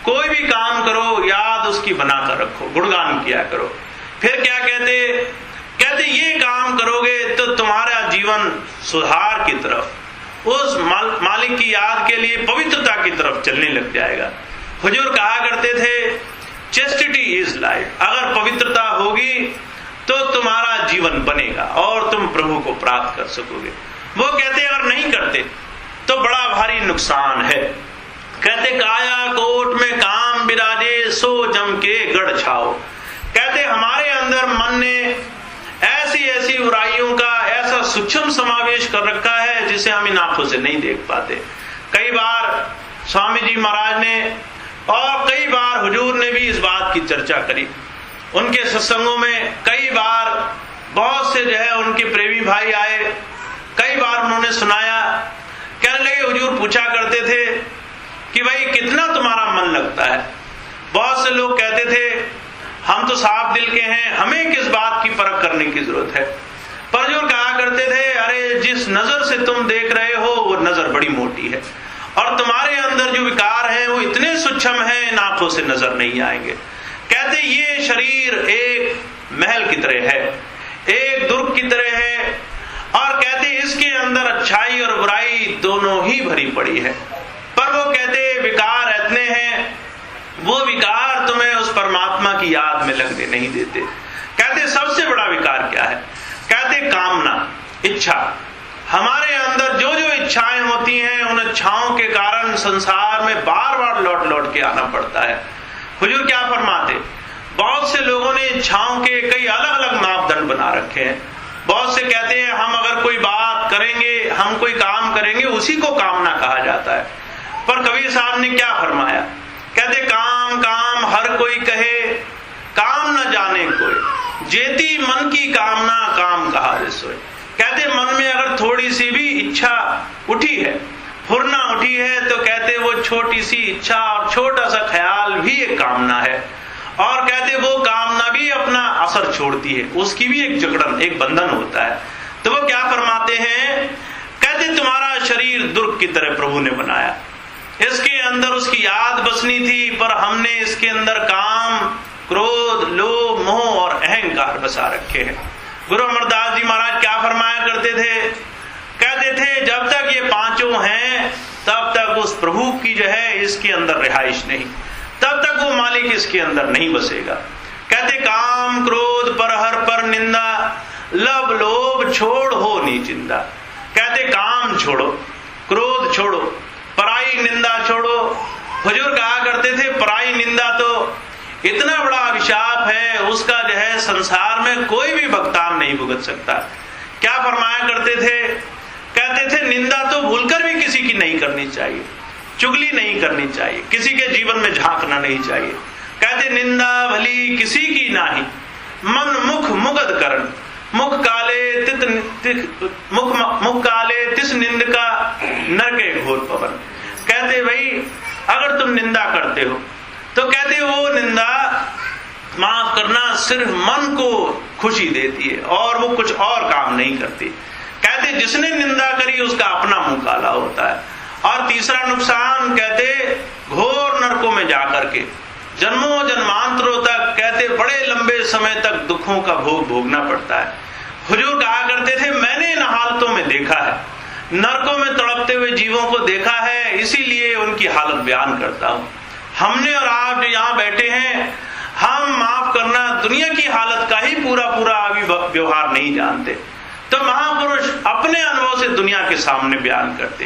कोई भी काम करो, याद उसकी बनाकर रखो, गुणगान किया करो। फिर क्या कहते ये काम करोगे तो तुम्हारा जीवन सुधार की तरफ, उस मालिक की याद के लिए पवित्रता की तरफ चलने लग जाएगा। हुजूर कहा करते थे, चेस्टिटी इज लाइफ, अगर पवित्रता होगी तो तुम्हारा जीवन बनेगा और तुम प्रभु को प्राप्त कर सकोगे। वो कहते अगर नहीं करते तो बड़ा भारी नुकसान है। कहते काया कोट में काम बिराजे, सो जम के गढ़ छाओ। कहते हमारे अंदर मन ने ऐसी ऐसी बुराइयों का ऐसा सूक्ष्म समावेश कर रखा है जिसे हम इन आंखों से नहीं देख पाते। कई बार स्वामी जी महाराज ने और कई बार हुजूर ने भी इस बात की चर्चा करी। उनके सत्संगों में कई बार बहुत से जो है उनके प्रेमी भाई आए, कई बार उन्होंने सुनाया। कहने लगे, हुजूर पूछा करते थे कि भाई कितना तुम्हारा मन लगता है। बहुत से लोग कहते थे हम तो साफ दिल के हैं, हमें किस बात की परख करने की जरूरत है। पर हुजूर कहा करते थे, अरे जिस नजर से तुम देख रहे हो वो नजर बड़ी मोटी है, और तुम्हारे अंदर जो विकार है वो इतने सूक्ष्म है, इन आंखों से नजर नहीं आएंगे। कहते ये शरीर एक महल की तरह है, एक दुर्ग की तरह है, और कहते इसके अंदर अच्छाई और बुराई दोनों ही भरी पड़ी है। पर वो कहते विकार इतने हैं, वो विकार तुम्हें उस परमात्मा की याद में लगने नहीं देते। कहते सबसे बड़ा विकार क्या है, कहते कामना, इच्छा। हमारे अंदर जो जो इच्छाएं होती हैं, उन इच्छाओं के कारण संसार में बार बार लौट लौट के आना पड़ता है। हुजूर क्या फरमाते, बहुत से लोगों ने इच्छाओं के कई अलग अलग मापदंड बना रखे हैं। बहुत से कहते हैं हम अगर कोई बात करेंगे, हम कोई काम करेंगे, उसी को कामना कहा जाता है। पर कबीर साहब ने क्या फरमाया, कहते काम काम हर कोई कहे, काम न जाने कोई, जेती मन की कामना काम कहा रे सोए। कहते मन में अगर थोड़ी सी भी इच्छा उठी है, फुरना उठी है, तो कहते वो छोटी सी इच्छा और छोटा सा ख्याल भी एक कामना है, और कहते वो कामना भी अपना असर छोड़ती है, उसकी भी एक जकड़न, एक बंधन होता है। तो वो क्या फरमाते हैं, कहते तुम्हारा शरीर दुर्ग की तरह प्रभु ने बनाया, इसके अंदर उसकी याद बसनी थी, पर हमने इसके अंदर काम, क्रोध, लोभ, मोह और अहंकार बसा रखे हैं। गुरु अमरदास जी महाराज क्या फरमाया करते थे, कहते थे जब तक ये पांचों हैं तब तक उस प्रभु की जो है इसके अंदर रिहाइश नहीं, तब तक वो मालिक इसके अंदर नहीं बसेगा। कहते काम क्रोध परहर पर निंदा, लब लोभ छोड़ हो निचिंदा। कहते काम छोड़ो, क्रोध छोड़ो, पराई निंदा छोड़ो। हुजूर कहा करते थे पराई निंदा तो इतना बड़ा अभिशाप है, उसका जो है संसार में कोई भी भुगतान नहीं भुगत सकता। क्या फरमाया करते थे? कहते थे निंदा तो भूलकर भी किसी की नहीं करनी चाहिए, चुगली नहीं करनी चाहिए, किसी के जीवन में झांकना नहीं चाहिए। कहते निंदा भली किसी की नाही, मन मुख मुगद करन, मुख काले तिस निंद का नरके घोर पवन। कहते भाई अगर तुम निंदा करते हो तो कहते वो निंदा माफ करना सिर्फ मन को खुशी देती है और वो कुछ और काम नहीं करती। कहते जिसने निंदा करी उसका अपना मुंह काला होता है। और तीसरा नुकसान कहते घोर नरकों में जाकर के जन्मों जन्मांतरों तक कहते बड़े लंबे समय तक दुखों का भोग भोगना पड़ता है। हुजूर कहा करते थे मैंने इन हालतों में देखा है, नरकों में तड़पते हुए जीवों को देखा है, इसीलिए उनकी हालत बयान करता हूं। हमने और आप जो यहाँ बैठे हैं, हम माफ करना दुनिया की हालत का ही पूरा अभी व्यवहार नहीं जानते, तो महापुरुष अपने अनुभव से दुनिया के सामने बयान करते।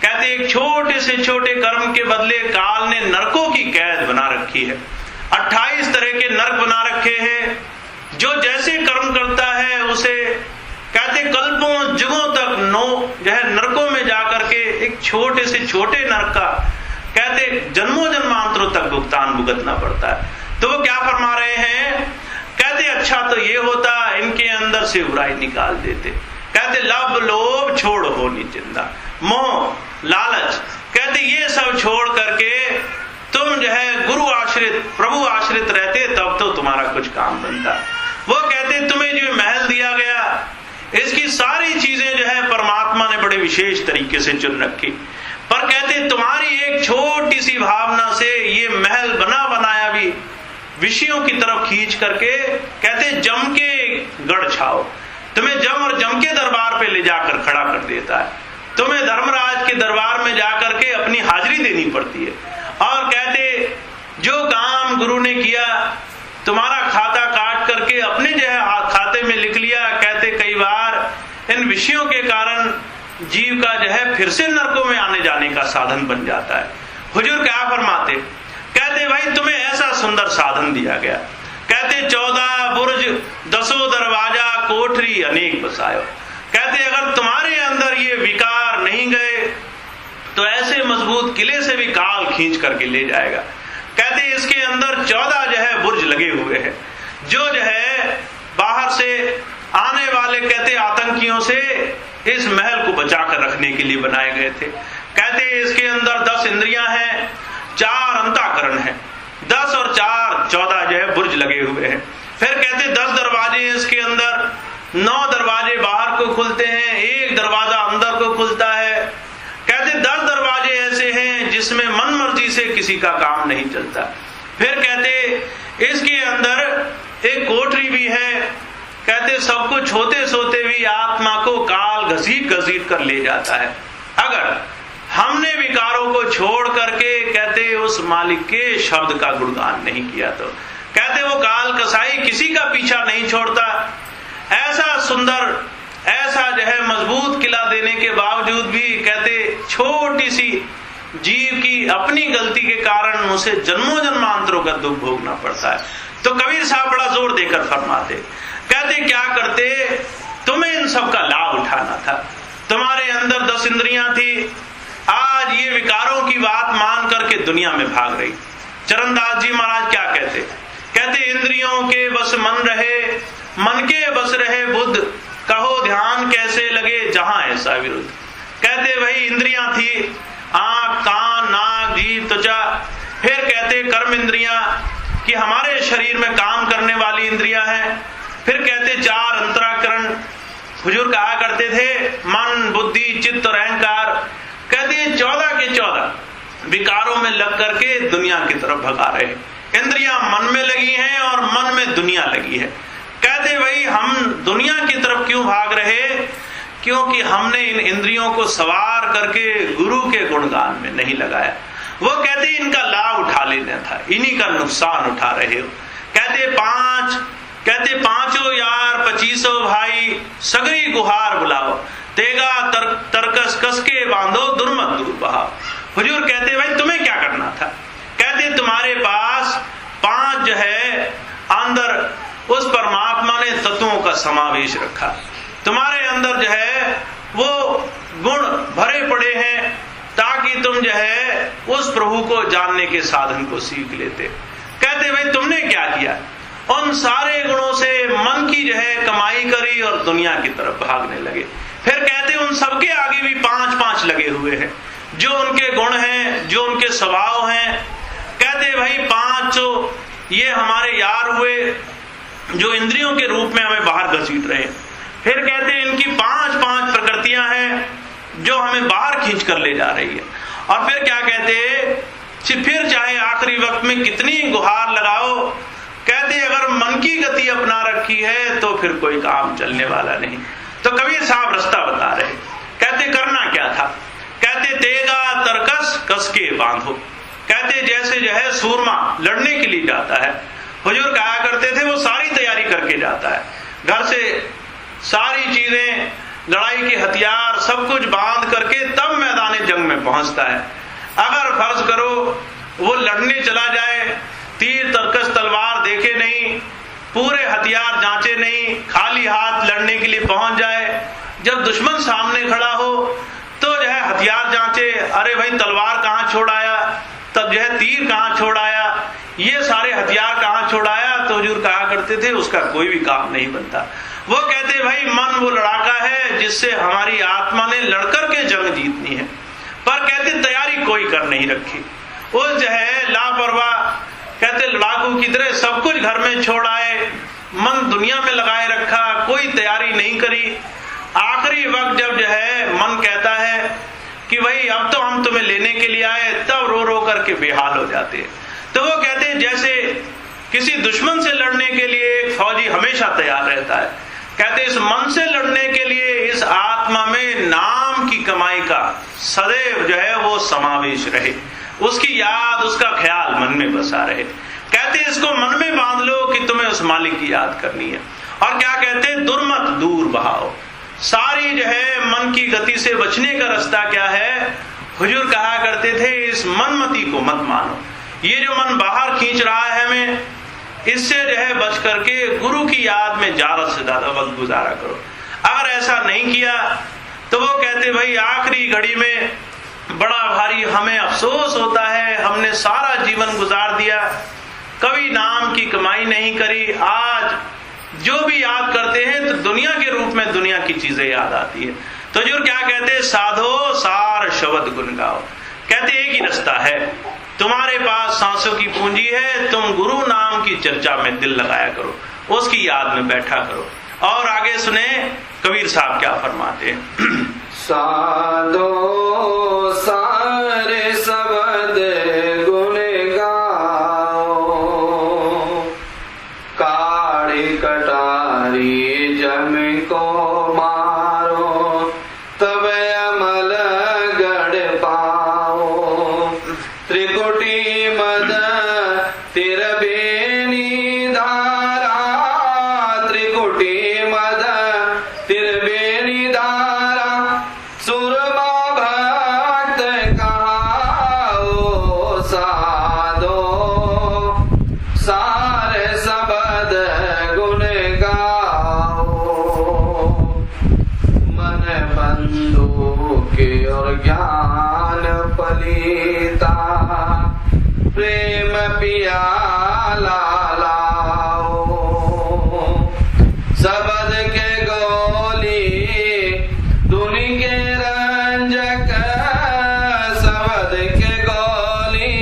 कहते एक छोटे से छोटे कर्म के बदले काल ने नरकों की कैद बना रखी है। 28 तरह के नरक बना रखे हैं। जो जैसे कर्म करता है उसे कहते कल्पों जुगों तक जो है नरकों में जाकर के एक छोटे से छोटे नरक का कहते जन्मों जन्मांतरों तक भुगतान भुगतना पड़ता है। तो वो क्या फरमा रहे हैं? कहते अच्छा तो ये होता इनके अंदर से बुराई निकाल देते। कहते लब लोभ छोड़ हो निचिंदा, मोह लालच, कहते ये सब छोड़ करके तुम जो है गुरु आश्रित प्रभु आश्रित रहते तब तो तुम्हारा कुछ काम बनता। वो कहते तुम्हें जो महल दिया गया इसकी सारी चीजें जो है परमात्मा ने बड़े विशेष तरीके से चुन रखी, पर कहते तुम्हारी एक छोटी सी भावना से ये महल बना बनाया भी विषयों की तरफ खींच करके कहते जम के गढ़ छाओ, तुम्हें जम और जम के दरबार पे ले जाकर खड़ा कर देता है। तुम्हें धर्मराज के दरबार में जाकर के अपनी हाजिरी देनी पड़ती है। और कहते जो काम गुरु ने किया तुम्हारा खाता काट करके अपने जो है खाते में लिख लिया। कहते कई बार इन विषयों के कारण जीव का जो है फिर से नरकों में आने जाने का साधन बन जाता है। हुजूर क्या फरमाते? कहते भाई तुम्हें ऐसा सुंदर साधन दिया गया, कहते 14 बुर्ज 10 दरवाजा कोठरी अनेक बसायो। कहते अगर तुम्हारे अंदर ये विकार नहीं गए तो ऐसे मजबूत किले से भी काल खींच करके ले जाएगा। कहते इसके अंदर 14 जो है बुर्ज लगे हुए हैं, जो है बाहर से आने वाले कहते आतंकियों से इस महल को बचाकर रखने के लिए बनाए गए थे। कहते इसके अंदर 10 इंद्रियां हैं, 4 अंतःकरण है, 10 और 4 14 जो है बुर्ज लगे हुए हैं। फिर कहते 10 दरवाजे इसके अंदर, 9 दरवाजे बाहर को खुलते हैं, 1 दरवाजा अंदर को खुलता है। कहते 10 दरवाजे ऐसे हैं जिसमें मन मर्जी से किसी का काम नहीं चलता। फिर कहते इसके अंदर एक कोठरी भी है, कहते सब कुछ होते सोते भी आत्मा को काल घसीट घसीट कर ले जाता है। अगर हमने विकारों को छोड़ करके कहते उस मालिक के शब्द का गुणगान नहीं किया तो कहते वो काल कसाई किसी का पीछा नहीं छोड़ता। ऐसा सुंदर ऐसा जो है मजबूत किला देने के बावजूद भी कहते छोटी सी जीव की अपनी गलती के कारण उसे जन्मों जन्मांतरों का दुख भोगना पड़ता है। तो कबीर साहब बड़ा जोर देकर फरमाते, कहते क्या करते, तुम्हें इन सब का लाभ उठाना था। तुम्हारे अंदर 10 इंद्रियां थी, आज ये विकारों की बात मान करके दुनिया में भाग रही। चरणदास जी महाराज क्या कहते? कहते इंद्रियों के बस मन रहे, मन के बस रहे बुद्ध, कहो ध्यान कैसे लगे जहां ऐसा विरुद्ध। कहते भाई इंद्रियां थी, आंख कान नाक जीभ त्वचा। फिर कहते कर्म इंद्रियां कि हमारे शरीर में काम करने वाली इंद्रियां हैं। फिर कहते 4 अंतराकरण। हुजूर कहा करते थे मन बुद्धि चित्त और अहंकार। कहते 14 के 14 विकारों में लग करके दुनिया की तरफ भगा रहे। इंद्रियां मन में लगी हैं और मन में दुनिया लगी है। कहते भाई हम दुनिया की तरफ क्यों भाग रहे? क्योंकि हमने इन इंद्रियों को सवार करके गुरु के गुणगान में नहीं लगाया। वो कहते इनका लाभ उठा लेना था, इन्हीं का नुकसान उठा रहे हो। कहते पांचों यार 25 भाई सगरी गुहार बुलाओ, तेगा तरकस कस के बांधो दुर्मत दूर बहाओ। हुजूर कहते भाई तुम्हें क्या करना था? कहते तुम्हारे पास 5 जो है अंदर उस परमात्मा ने तत्वों का समावेश रखा, तुम्हारे अंदर जो है वो गुण भरे पड़े हैं ताकि तुम जो है उस प्रभु को जानने के साधन को सीख लेते। कहते भाई तुमने क्या किया? उन सारे गुणों से मन की जो है कमाई करी और दुनिया की तरफ भागने लगे। फिर कहते उन सबके आगे भी 5 लगे हुए हैं, जो उनके गुण हैं, जो उनके स्वभाव हैं। कहते भाई 5 ये हमारे यार हुए जो इंद्रियों के रूप में हमें बाहर घसीट रहे हैं। फिर कहते इनकी 5 प्रकृतियां हैं जो हमें बाहर खींच कर ले जा रही है। और फिर क्या कहते, फिर चाहे आखिरी वक्त में कितनी गुहार लगाओ, कहते अगर मन की गति अपना रखी है तो फिर कोई काम चलने वाला नहीं। तो कबीर साहब रास्ता बता रहे, कहते करना क्या था? कहते तेगा तरकस कस के बांधो। कहते जैसे जो है सूरमा लड़ने के लिए जाता है, हुजूर कहा करते थे वो सारी तैयारी करके जाता है, घर से सारी चीजें, लड़ाई के हथियार सब कुछ बांध करके तब मैदान जंग में पहुंचता है। अगर फर्ज करो वो लड़ने चला जाए, तीर तरकस तलवार देखे नहीं, पूरे हथियार जांचे नहीं, खाली हाथ लड़ने के लिए पहुंच जाए, जब दुश्मन सामने खड़ा हो तो जो है हथियार जांचे, अरे भाई तलवार कहां छोड़ आया, तब जो है तीर कहां छोड़ आया, ये सारे हथियार कहां छोड़ आया। तो हुजूर कहा करते थे उसका कोई भी काम नहीं बनता। वो कहते भाई मन वो लड़ाका है जिससे हमारी आत्मा ने लड़कर के जंग जीतनी है, पर कहते तैयारी कोई कर नहीं रखी। वो जो है लापरवाह, कहते लड़ाकू की तरह सब कुछ घर में छोड़ आए, मन दुनिया में लगाए रखा, कोई तैयारी नहीं करी। आखिरी वक्त जब जो है मन कहता है कि भाई अब तो हम तुम्हें लेने के लिए आए, तब रो रो करके बेहाल हो जाते हैं। तो वो कहते हैं जैसे किसी दुश्मन से लड़ने के लिए एक फौजी हमेशा तैयार रहता है, कहते इस मन से लड़ने के लिए इस आत्मा में नाम की कमाई का सदैव जो है वो समावेश रहे, उसकी याद, उसका ख्याल मन में बसा रहे। कहते इसको मन में बांध लो कि तुम्हें उस मालिक की याद करनी है। और क्या कहते दुर्मत दूर बहाओ, सारी जो है मन की गति से बचने का रास्ता क्या है? हुजूर कहा करते थे इस मनमति को मत मानो, ये जो मन बाहर खींच रहा है हमें, इससे जो है बच करके गुरु की याद में ज्यादा से ज्यादा वक्त गुजारा करो। अगर ऐसा नहीं किया तो वो कहते भाई आखिरी घड़ी में बड़ा भारी हमें अफसोस होता है, हमने सारा जीवन गुजार दिया, कभी नाम की कमाई नहीं करी, आज जो भी याद करते हैं तो दुनिया के रूप में दुनिया की चीजें याद आती है। तो जो क्या कहते साधो सार शब्द गुन गाओ। कहते एक ही रास्ता है, तुम्हारे पास सांसों की पूंजी है, तुम गुरु नाम की चर्चा में दिल लगाया करो, उसकी याद में बैठा करो। और आगे सुने कबीर साहब क्या फरमाते हैं। साधो सारे शब्द गुण गाओ, काड़ी कटारी जम को मारो, तब अमल गढ़ पाओ। त्रिकुटी मद तिरबेनी धारा, त्रिकुटी मद तिरबेनी धारा, सुरमा भक्त कहाओ। साधो सारे शब्द गुण गाओ, मन बंधु के और ज्ञान पलीता, प्रेम पियाला लाओ। शब्द के गोली दुनि के रंजक, शब्द के गोली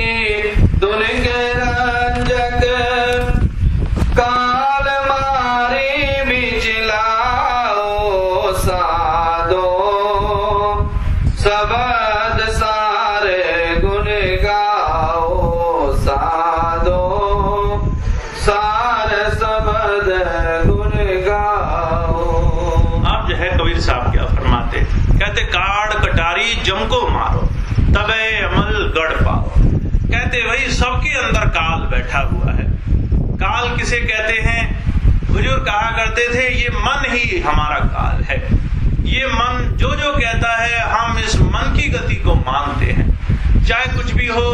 दुनि के रंजक, काल मारी बिचलाओ। साधो शब्द सारे गुण गाओ, साधो भाई सबके अंदर काल बैठा हुआ है। काल किसे कहते हैं? हुजूर कहा करते थे ये मन ही हमारा काल है। ये मन जो जो कहता है हम इस मन की गति को मानते हैं। चाहे कुछ भी हो,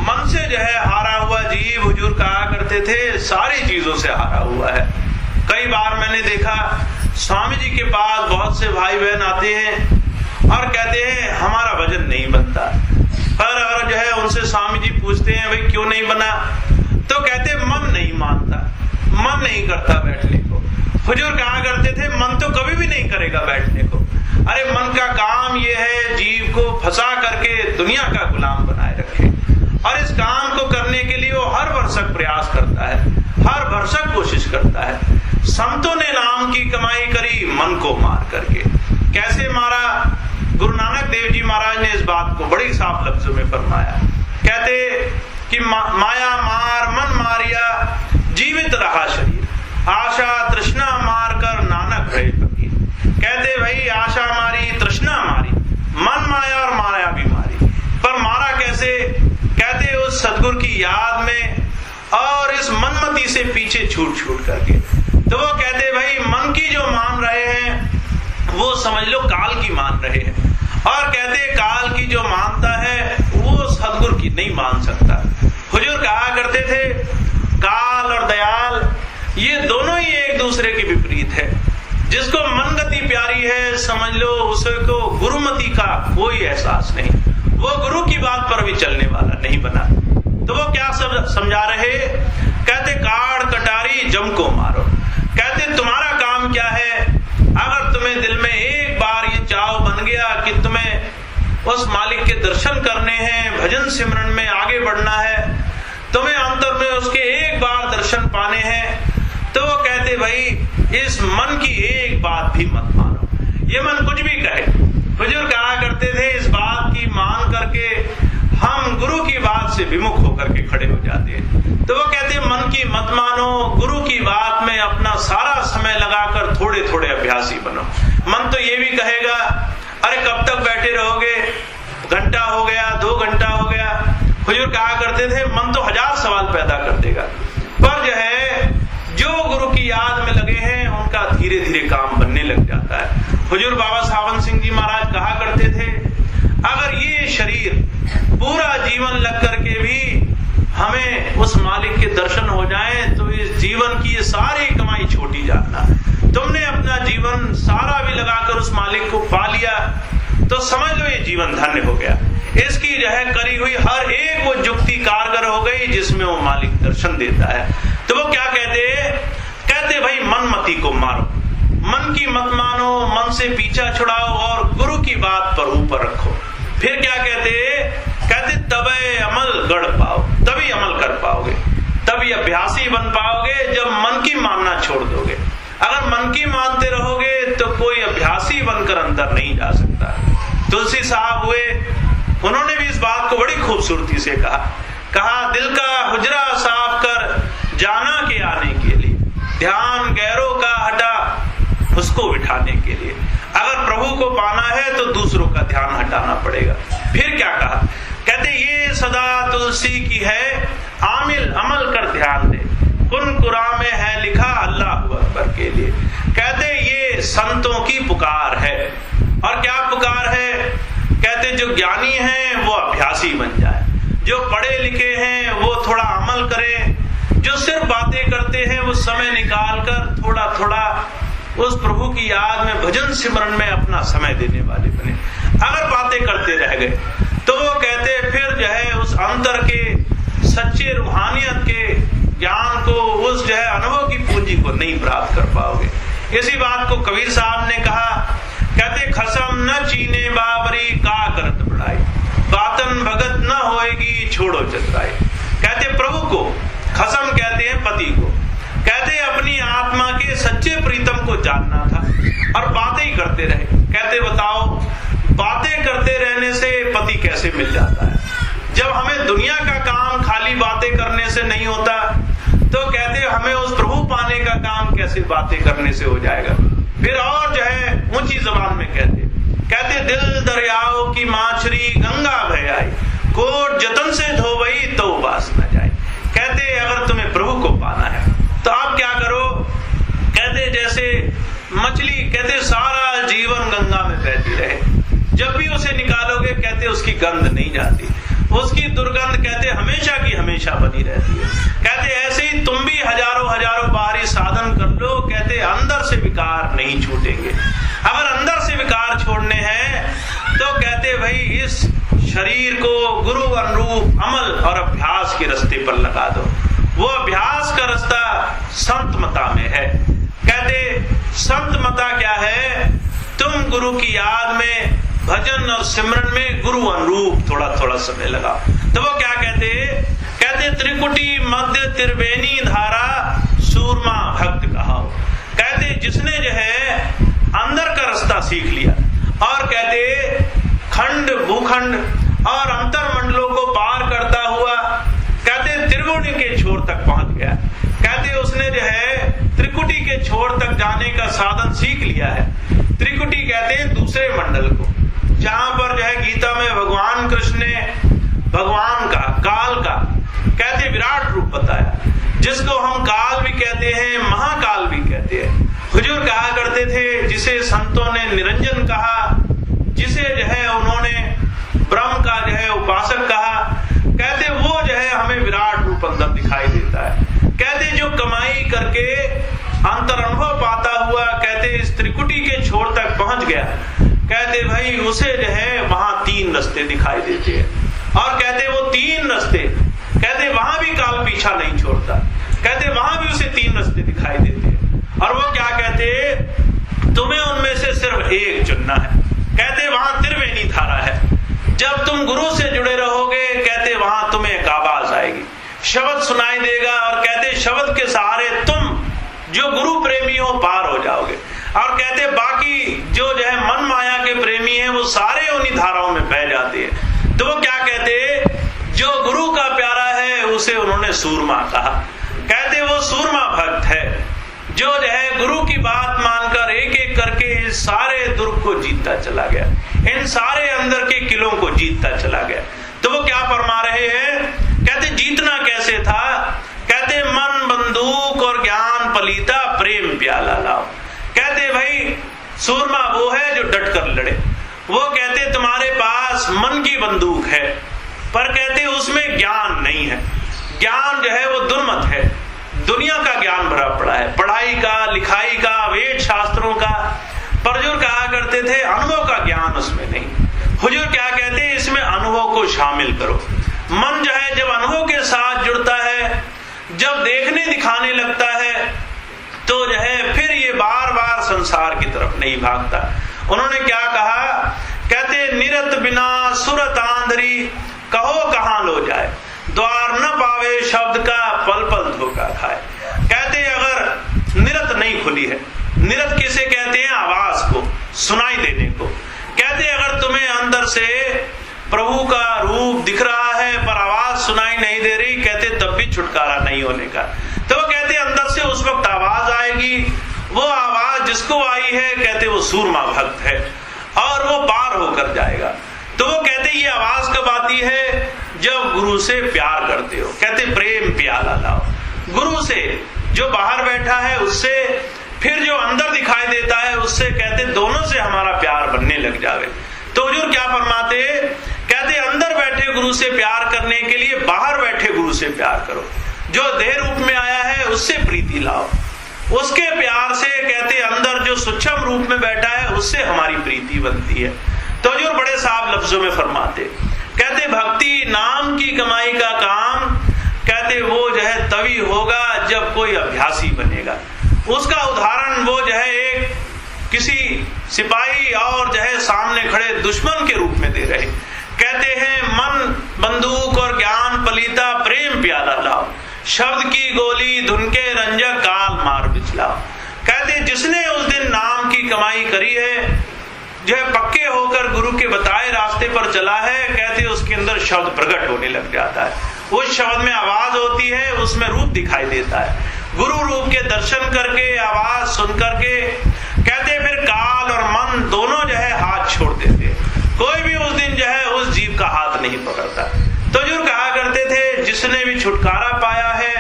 मन से जो है हारा हुआ जीव, हुजूर कहा करते थे, सारी चीजों से हारा हुआ है। कई बार मैंने देखा स्वामी जी के पास बहुत से भाई बहन आते हैं और कहते हैं हमारा वजन नहीं बनता। पर अगर जो है उनसे स्वामी जी पूछते हैं भाई क्यों नहीं बना, तो कहते मन नहीं मानता, मन नहीं करता बैठने को। हुजूर कहा करते थे मन तो कभी भी नहीं करेगा बैठने को। अरे मन का काम ये है जीव को फंसा करके दुनिया का गुलाम बनाए रखे, और इस काम को करने के लिए वो हर भरसक प्रयास करता है, हर भरसक कोशिश करता है। संतों ने नाम की कमाई करी मन को मार करके। कैसे मारा? गुरु नानक देव जी महाराज ने इस बात को बड़ी साफ लफ्जों में फरमाया। कहते कि माया मार मन मारिया जीवित रहा शरीर, आशा तृष्णा मार कर नानक रहे फकीर। कहते भाई आशा मारी, तृष्णा मारी, मन माया और माया भी मारी, पर मारा कैसे? कहते उस सदगुरु की याद में और इस मनमती से पीछे छूट छूट करके। तो वो कहते भाई मन की जो मान रहे हैं वो समझ लो काल की मान रहे हैं, और कहते काल की जो मानता है वो सदगुरु की नहीं मान सकता। हुजूर कहा करते थे काल और दयाल ये दोनों ही एक दूसरे के विपरीत है। जिसको मन गति प्यारी है समझ लो उसको गुरुमति का कोई एहसास नहीं, वो गुरु की बात पर भी चलने वाला नहीं बना। तो वो क्या समझा रहे? कहते काड़ कटारी जम को मारो। कहते तुम्हारा काम क्या है? अगर तुम्हें दिल में एक बार ये चाव बन गया कि तुम्हें उस मालिक के दर्शन करने हैं, भजन सिमरन में आगे बढ़ना है, तुम्हें अंतर में उसके एक बार दर्शन पाने हैं, तो वो कहते भाई इस मन की एक बात भी मत मानो। ये मन कुछ भी कहे। हुजूर कहा करते थे इस बात की मान करके हम गुरु की बात से विमुख होकर के खड़े हो जाते हैं। तो वो कहते मन की मत मानो, गुरु की बात में अपना सारा समय लगाकर थोड़े थोड़े अभ्यासी बनो। मन तो ये भी कहेगा अरे कब तक बैठे रहोगे, घंटा हो गया, 2 घंटा हो गया। हुजूर कहा करते थे मन तो 1000 सवाल पैदा कर देगा, पर जो है जो गुरु की याद में लगे हैं उनका धीरे धीरे काम बनने लग जाता है। हुजूर बाबा सावन सिंह जी महाराज कहा करते थे अगर ये शरीर पूरा जीवन लग करके भी हमें उस मालिक के दर्शन हो जाएं तो इस जीवन की ये सारी कमाई छोटी जानना। तुमने अपना जीवन सारा भी लगाकर उस मालिक को पा लिया तो समझ लो ये जीवन धन्य हो गया। इसकी जो है करी हुई हर एक वो जुक्ति कारगर हो गई जिसमें वो मालिक दर्शन देता है। तो वो क्या कहते भाई मनमति को मारो, मन की मत मानो, मन से पीछा छुड़ाओ और गुरु की बात पर ऊपर रखो। फिर क्या कहते तबे अमल गढ़ पाओ, तभी अमल कर पाओगे, तभी अभ्यासी बन पाओगे जब मन की मानना छोड़ दोगे। अगर मन की मानते रहोगे तो कोई अभ्यासी बनकर अंदर नहीं जा सकता। तुलसी साहब हुए, उन्होंने भी इस बात को बड़ी खूबसूरती से कहा दिल का हुजरा साफ कर जाना के आने के लिए, ध्यान गैरों का हटा उसको बिठाने के लिए। अगर प्रभु को पाना है तो दूसरों का ध्यान हटाना पड़ेगा। फिर क्या कहा? कहते ये सदा तुलसी की है, आमिल अमल कर ध्यान दे, कुन कुरान में है लिखा अल्लाह अकबर के लिए। कहते ये संतों की पुकार है। और क्या पुकार है? कहते जो ज्ञानी हैं वो अभ्यासी बन जाए, जो पढ़े लिखे हैं वो थोड़ा अमल करें, जो सिर्फ बातें करते हैं वो समय निकाल कर थोड़ा थोड़ा उस प्रभु की याद में भजन सिमरन में अपना समय देने वाले बने। अगर बातें करते रह गए तो वो कहते फिर जो है उस अंतर के सच्चे रूहानियत के ज्ञान को, उस जो है अनुभव की पूंजी को नहीं प्राप्त कर पाओगे। इसी बात को कबीर साहब ने कहा, कहते खसम न चीने बाबरी का करत बढ़ाई, बातन भगत न होएगी छोड़ो चतराई। कहते प्रभु को खसम कहते हैं पति को, कहते अपनी आत्मा के सच्चे प्रीतम को जानना था और बातें ही करते रहे। कहते बताओ बातें करते रहने से पति कैसे मिल जाता है? जब हमें दुनिया का काम खाली बातें करने से नहीं होता तो कहते हमें उस प्रभु पाने का काम कैसे बातें करने से हो जाएगा। फिर और जो है ऊंची जबान में कहते दिल दरियाओं की माछरी गंगा भय आई, कोट जतन से धोवई तो उबास न जाए। कहते अगर तुम्हें प्रभु को पाना है तो आप क्या करो, कहते जैसे मछली, कहते सारा जीवन गंगा में बहती रहे, जब भी उसे निकालोगे कहते उसकी गंध नहीं जाती, उसकी दुर्गंध कहते हमेशा की हमेशा बनी रहती है। कहते ऐसे ही तुम भी हजारों हजारों बारी साधन कर लो, कहते अंदर से विकार नहीं छूटेंगे। अगर अंदर से विकार छोड़ने हैं तो कहते भाई इस शरीर को गुरु अनुरूप अमल और अभ्यास के रास्ते पर लगा दो। वो अभ्यास का रास्ता संत मता में है। कहते संत मता क्या है, तुम गुरु की याद में, भजन और सिमरन में गुरु अनुरूप थोड़ा थोड़ा समय लगाओ। तो वो क्या कहते त्रिकुटी मध्य त्रिवेणी धारा सूरमा भक्त कहाओ। कहते जिसने जो है अंदर का रास्ता सीख लिया और कहते खंड भूखंड और अंतर मंडलों को पार करता हुआ कहते त्रिकुटी के छोर तक पहुंच गया। कहते उसने जो है त्रिकुटी के छोर तक जाने का साधन सीख लिया है। त्रिकुटी कहते हैं दूसरे मंडल को, जहां पर जो है गीता में भगवान कृष्ण ने भगवान का काल का कहते विराट रूप बताया, जिसको हम काल भी कहते हैं, महाकाल भी कहते हैं। हुजूर कहा करते थे जिसे संतों ने निरंजन कहा, जिसे जो है उन्होंने ब्रह्म का जो है उपासक कहा, कहते वो जो है हमें विराट रूप अंदर दिखाई देता है। कहते जो कमाई करके अंतर अनुभव पाता हुआ कहते इस त्रिकुटी के छोर तक पहुंच गया, कहते भाई उसे जो है वहां तीन रास्ते दिखाई देते हैं। और कहते वो तीन रास्ते, कहते वहां भी काल पीछा नहीं छोड़ता, कहते वहां भी उसे तीन रास्ते दिखाई देते हैं। और वो क्या कहते, तुम्हें उनमें से सिर्फ एक चुनना है। कहते वहां त्रिवेणी धारा है, जब तुम गुरु से जुड़े रहोगे कहते वहां तुम्हें एक आवाज आएगी, शब्द सुनाई देगा और कहते शब्द के सहारे तुम जो गुरु प्रेमी हो पार हो जाओगे। और कहते बाकी जो है मन माया के प्रेमी हैं वो सारे उन्हीं धाराओं में बह जाते हैं। तो वो क्या कहते, जो गुरु का प्यारा है उसे उन्होंने सूरमा कहा। कहते वो सूरमा भक्त है जो है गुरु की बात मानकर एक एक करके इस सारे दुर्ग को जीतता चला गया, इन सारे अंदर के किलों को जीतता चला गया। तो वो क्या फरमा रहे हैं, कहते जीतना कैसे था, कहते मन बंदूक और ज्ञान पलीता प्रेम प्याला लाओ। कहते भाई सूरमा वो है जो डट कर लड़े। वो कहते तुम्हारे पास मन की बंदूक है पर कहते उसमें ज्ञान नहीं है। ज्ञान जो है वो दुर्मत है, दुनिया का ज्ञान भरा पड़ा है, पढ़ाई का, लिखाई का, वेद शास्त्रों का। पर हुजूर कहा करते थे अनुभव का ज्ञान उसमें नहीं। हुजूर क्या कहते हैं, इसमें अनुभव को शामिल करो। मन जो है जब अनुभव के साथ जुड़ता है, जब देखने दिखाने लगता है तो जो है फिर ये बार बार संसार की तरफ नहीं भागता। उन्होंने क्या कहा, कहते निरत बिना सुरत आंधरी कहो कहां लो जाए, द्वार न पावे शब्द का पल पल धोखा खाए। कहते अगर निरत नहीं खुली है, निरत किसे कहते हैं, आवाज को, सुनाई देने को। कहते अगर तुम्हें अंदर से प्रभु का रूप दिख रहा है पर आवाज सुनाई नहीं दे रही, कहते तब भी छुटकारा नहीं होने का। तो वो कहते अंदर से उस वक्त आवाज आएगी, वो आवाज जिसको आई है कहते वो सूरमा भक्त है और वो पार होकर जाएगा। तो वो कहते ये आवाज कब आती है, जब गुरु से प्यार करते हो। कहते प्रेम प्याला लाओ, गुरु से जो बाहर बैठा है उससे, फिर जो अंदर दिखाई देता है उससे, कहते दोनों से हमारा प्यार बनने लग जावे। तो हुजूर क्या फरमाते, कहते अंदर बैठे गुरु से प्यार करने के लिए बाहर बैठे गुरु से प्यार करो। जो देह रूप में आया है उससे प्रीति लाओ, उसके प्यार से कहते अंदर जो सूक्ष्म रूप में बैठा है उससे हमारी प्रीति बनती है। तो हुजूर बड़े साफ लफ्जों में फरमाते, कहते भक्ति नाम की कमाई का काम, कहते वो जो है तभी होगा जब कोई अभ्यासी बनेगा। उसका उदाहरण वो जो है एक किसी सिपाही और जो है सामने खड़े दुश्मन के रूप में दे रहे। कहते हैं मन बंदूक और ज्ञान पलीता प्रेम प्याला लाओ, शब्द की गोली धुन के रंजक काल मार बिचलाओ। कहते जिसने उस दिन नाम की कमाई करी है, जो है पक्के होकर गुरु के बताए रास्ते पर चला है, कहते उसके अंदर शब्द प्रकट होने लग जाता है। उस शब्द में आवाज होती है, उसमें रूप दिखाई देता है। गुरु रूप के दर्शन करके, आवाज सुन करके, कहते फिर काल और मन दोनों जो है हाथ छोड़ देते। कोई भी उस दिन जो है उस जीव का हाथ नहीं पकड़ता। तो जो कहा करते थे जिसने भी छुटकारा पाया है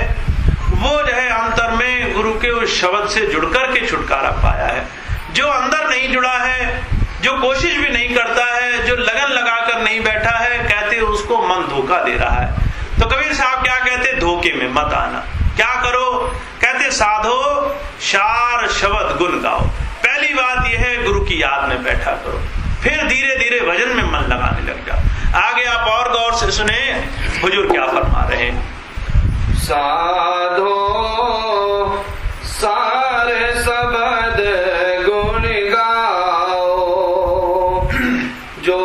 वो जो है अंतर में गुरु के उस शब्द से जुड़ करके छुटकारा पाया है। जो अंदर नहीं जुड़ा है, जो कोशिश भी नहीं करता है, जो लगन लगाकर नहीं बैठा है, कहते उसको मन धोखा दे रहा है। तो कबीर साहब क्या कहते, धोखे में मत आना। क्या करो, कहते साधो शार शब्द गुण गाओ। पहली बात यह है गुरु की याद में बैठा करो, फिर धीरे धीरे भजन में मन लगाने लग जाओ। आगे आप और गौर से सुने हुजूर क्या फरमा रहे हैं। साधो सारे शब्द गुण गाओ, जो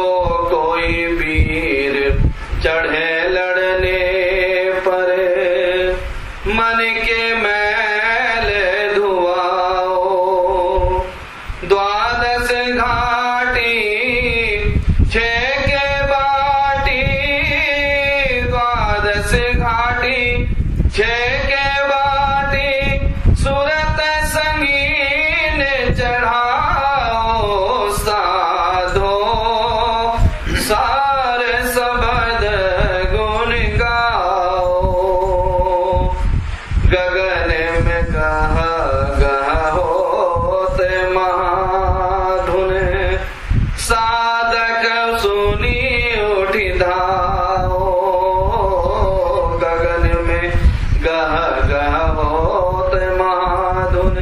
कोई वीर चढ़े लड़ने पर मन के मैल धुआओ। द्वादश घाटी छह के बाटी, द्वादश घाटी छह के बाटी, सूरत संगीन चढ़ाओ। साधो सार शब्द गुण गाओ। गगन में गह गह होत महाधुन, साधक सुनी उठी धाओ। गगन में गह गह होत महाधुन,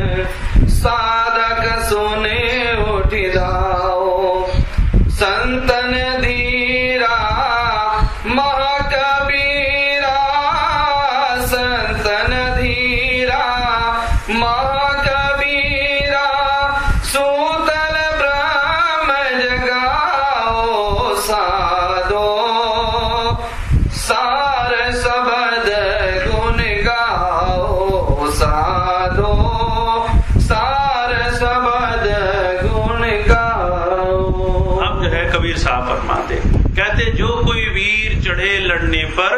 साधक सुने उठी धाओ। संतन धीरा महाकबीरा, संतन धीरा महाकबीरा, सूतल ब्रह्म जगाओ। साधो सार शब्द गुण गाओ। साधो सार शब्द गुण गाओ। अब जो है कबीर साहब फरमाते, कहते जो कोई वीर चढ़े लड़ने पर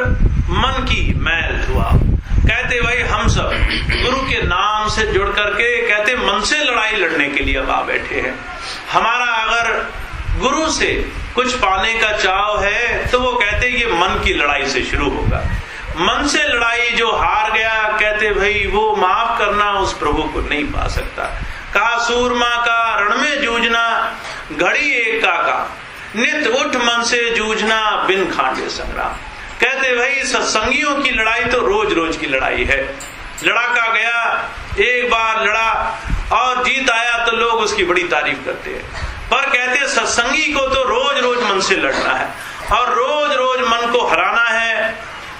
मन की मैल धुआओ। कहते भाई हम सब गुरु के नाम से जुड़ करके कहते मन से लड़ाई लड़ने के लिए अब आ बैठे हैं। हमारा अगर गुरु से कुछ पाने का चाव है तो वो कहते ये मन की लड़ाई से शुरू होगा। मन से लड़ाई जो हार गया, कहते भाई वो माफ करना उस प्रभु को नहीं पा सकता। कहा सूरमा का रण में जूझना, घड़ी एक का नित उठ मन से जूझना, बिन खांडे संग्राम। कहते भाई सत्संगियों की लड़ाई तो रोज रोज की लड़ाई है। लड़ाका गया, एक बार लड़ा और जीत आया तो लोग उसकी बड़ी तारीफ करते हैं, पर कहते सत्संगी को तो रोज रोज मन से लड़ना है और रोज रोज मन को हराना है।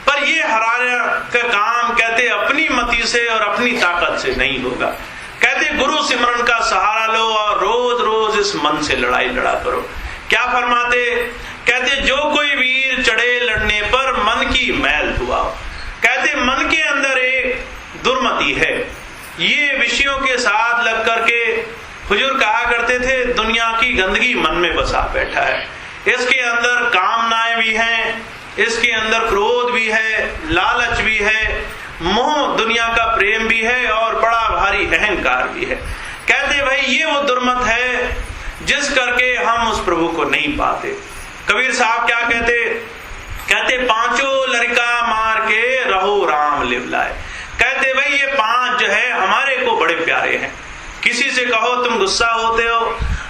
पर ये हराने का काम कहते अपनी मति से और अपनी ताकत से नहीं होगा। कहते गुरु सिमरन का सहारा लो और रोज रोज इस मन से लड़ाई लड़ा करो। क्या फरमाते, कहते जो कोई वीर चढ़े लड़ने पर मन की मैल धुआओ। कहते मन के अंदर एक दुर्मति है, ये विषयों के साथ लग करके हुजूर कहा करते थे दुनिया की गंदगी मन में बसा बैठा है। इसके अंदर कामनाएं भी हैं, इसके अंदर क्रोध भी है, लालच भी है, मोह दुनिया का प्रेम भी है और बड़ा भारी अहंकार भी है। कहते भाई ये वो दुर्मत है जिस करके हम उस प्रभु को नहीं पाते। कबीर साहब क्या कहते, कहते पांचों लड़का मार के रहो राम लिवलाए। कहते भाई ये पांच जो है हमारे को बड़े प्यारे हैं। किसी से कहो तुम गुस्सा होते हो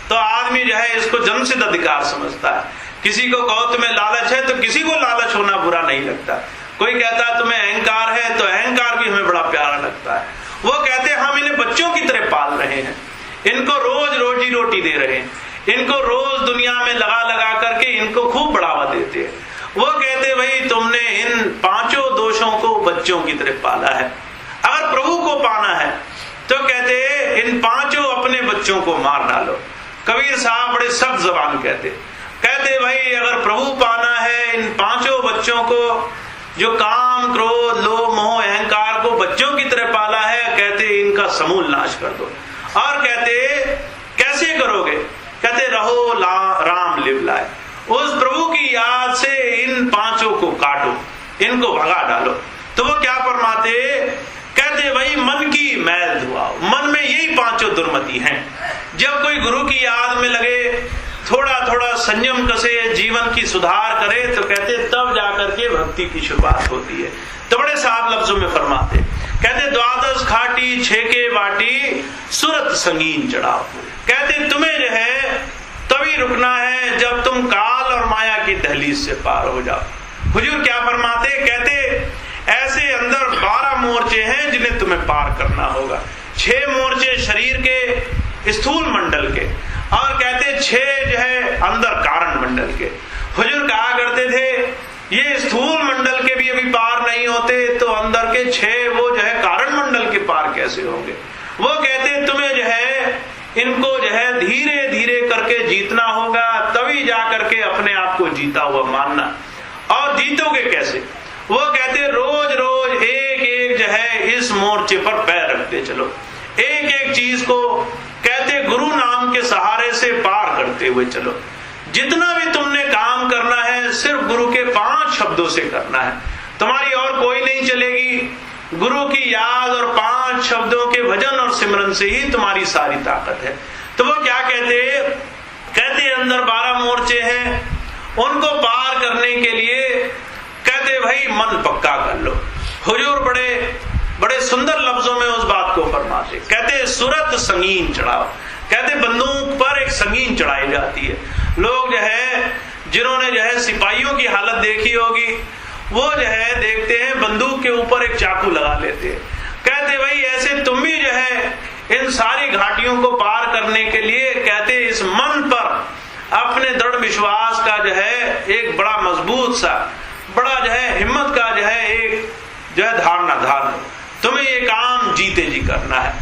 तो आदमी जो है इसको जन्मसिद्ध अधिकार समझता है। किसी को कहो तुम्हें लालच है तो किसी को लालच होना बुरा नहीं लगता। कोई कहता है तुम्हें अहंकार है तो अहंकार भी हमें बड़ा प्यारा लगता है। वो कहते हम इन्हें बच्चों की तरह पाल रहे हैं, इनको रोज रोजी रोटी दे रहे हैं, इनको रोज दुनिया में लगा लगा करके इनको खूब बढ़ावा देते हैं। वो कहते भाई तुमने इन पांचों दोषों को बच्चों की तरह पाला है। अगर प्रभु को पाना है तो कहते इन पांचों अपने बच्चों को मार डालो। कबीर साहब बड़े सख्त जबान कहते भाई अगर प्रभु पाना है इन पांचों बच्चों को जो काम क्रोध लोभ मोह अहंकार को बच्चों की तरह पाला है, कहते इनका समूल नाश कर दो। और कहते कैसे करोगे, कहते रहो राम लिवलाए। उस प्रभु की याद से इन पांचों को काटो, इनको भगा डालो। तो वो क्या फरमाते, कहते भाई मन की मैल धुआओ। मन में यही पांचों दुर्मति हैं। जब कोई गुरु की याद में लगे, थोड़ा थोड़ा संयम कसे, जीवन की सुधार करे, तो कहते तब जाकर के भक्ति की शुरुआत होती है। तो बड़े साफ लफ्जों में फरमाते, कहते द्वादश खाटी छेके बाटी सुरत संगीन चढ़ाओ। कहते तुम्हें जो है तभी रुकना है जब तुम काल और माया की दहलीज से पार हो जाओ। हुजूर क्या फरमाते, कहते ऐसे अंदर 12 मोर्चे हैं जिन्हें तुम्हें पार करना होगा। 6 मोर्चे शरीर के स्थूल मंडल के, और कहते 6 जो है अंदर कारण मंडल के। हुजूर कहा करते थे ये स्थूल मंडल के भी अभी पार नहीं होते, तो अंदर के 6 वो जो है कारण मंडल के पार कैसे होंगे। वो कहते तुम्हें जो है इनको जो है धीरे धीरे करके जीतना होगा, तभी जाकर के अपने आप को जीता हुआ मानना। और जीतोगे कैसे, वो कहते रोज रोज एक एक जो है इस मोर्चे पर पैर रखते चलो, एक एक चीज को कहते गुरु नाम के सहारे से पार करते हुए चलो। जितना भी तुमने काम करना है सिर्फ गुरु के 5 शब्दों से करना है, तुम्हारी और कोई नहीं चलेगी। गुरु की याद और 5 शब्दों के भजन और सिमरन से ही तुम्हारी सारी ताकत है। तो वो क्या कहते अंदर 12 मोर्चे हैं, उनको पार करने के लिए कहते भाई मन पक्का कर लो। हुजूर बड़े सुंदर लफ्जों में उस बात को फरमाते, कहते सुरत संगीन चढ़ाओ। कहते बंदूक पर एक संगीन चढ़ाई जाती है। लोग जो है जिन्होंने जो है सिपाहियों की हालत देखी होगी, वो जो है देखते हैं बंदूक के ऊपर एक चाकू लगा लेते हैं। कहते भाई ऐसे तुम भी जो है इन सारी घाटियों को पार करने के लिए कहते इस मन पर अपने दृढ़ विश्वास का जो है एक बड़ा मजबूत सा बड़ा जो है हिम्मत का जो है एक जो है धारणा धारण, तुम्हें ये काम जीते जी करना है,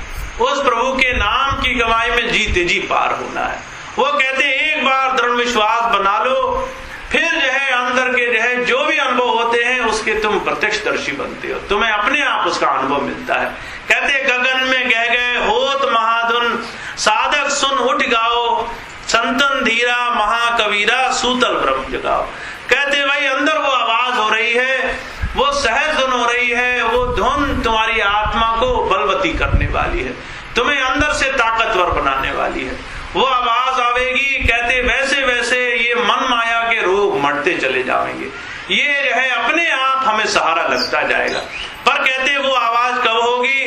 उस प्रभु के नाम की गवाही में जीते जी पार होना है। वो कहते एक बार दृढ़ विश्वास बना लो, फिर जो है अंदर के जो है जो भी अनुभव होते हैं उसके तुम प्रत्यक्षदर्शी बनते हो, तुम्हें अपने आप उसका अनुभव मिलता है। कहते गगन में कह गए होत महाधुन, साधक सुन उठ गाओ, संतन धीरा महाकबीरा सूतल ब्रह्म जगाओ। कहते भाई अंदर वो आवाज हो रही है, वो सहज धुन हो रही है, वो धुन तुम्हारी आत्मा को बलवती करने वाली है, तुम्हें अंदर से ताकतवर बनाने वाली है। वो आवाज आवेगी, कहते वैसे वैसे ये मन माया के रोग मरते चले जाएंगे, ये जो है अपने आप हमें सहारा लगता जाएगा। पर कहते वो आवाज कब होगी,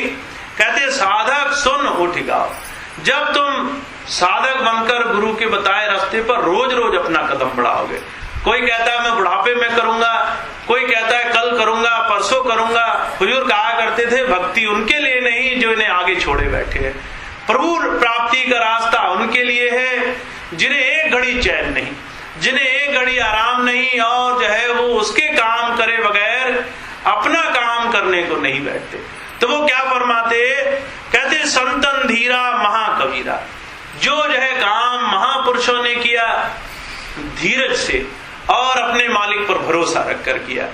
कहते साधक सुन उठ गाओ। जब तुम साधक बनकर गुरु के बताए रास्ते पर रोज रोज अपना कदम बढ़ाओगे। कोई कहता है मैं बुढ़ापे में करूंगा, कोई कहता है कल करूंगा, परसों करूंगा। हुजूर कहा करते थे भक्ति उनके लिए नहीं जो इन्हें आगे छोड़े बैठे हैं, प्रभु प्राप्ति का रास्ता उनके लिए है जिन्हें एक घड़ी चैन नहीं, जिन्हें एक घड़ी आराम नहीं, और जो है वो उसके काम करे बगैर अपना काम करने को नहीं बैठते। तो वो क्या फरमाते, कहते संतन धीरा महाकबीरा, जो है काम महापुरुषों ने किया धीरज से और अपने मालिक पर भरोसा रखकर किया।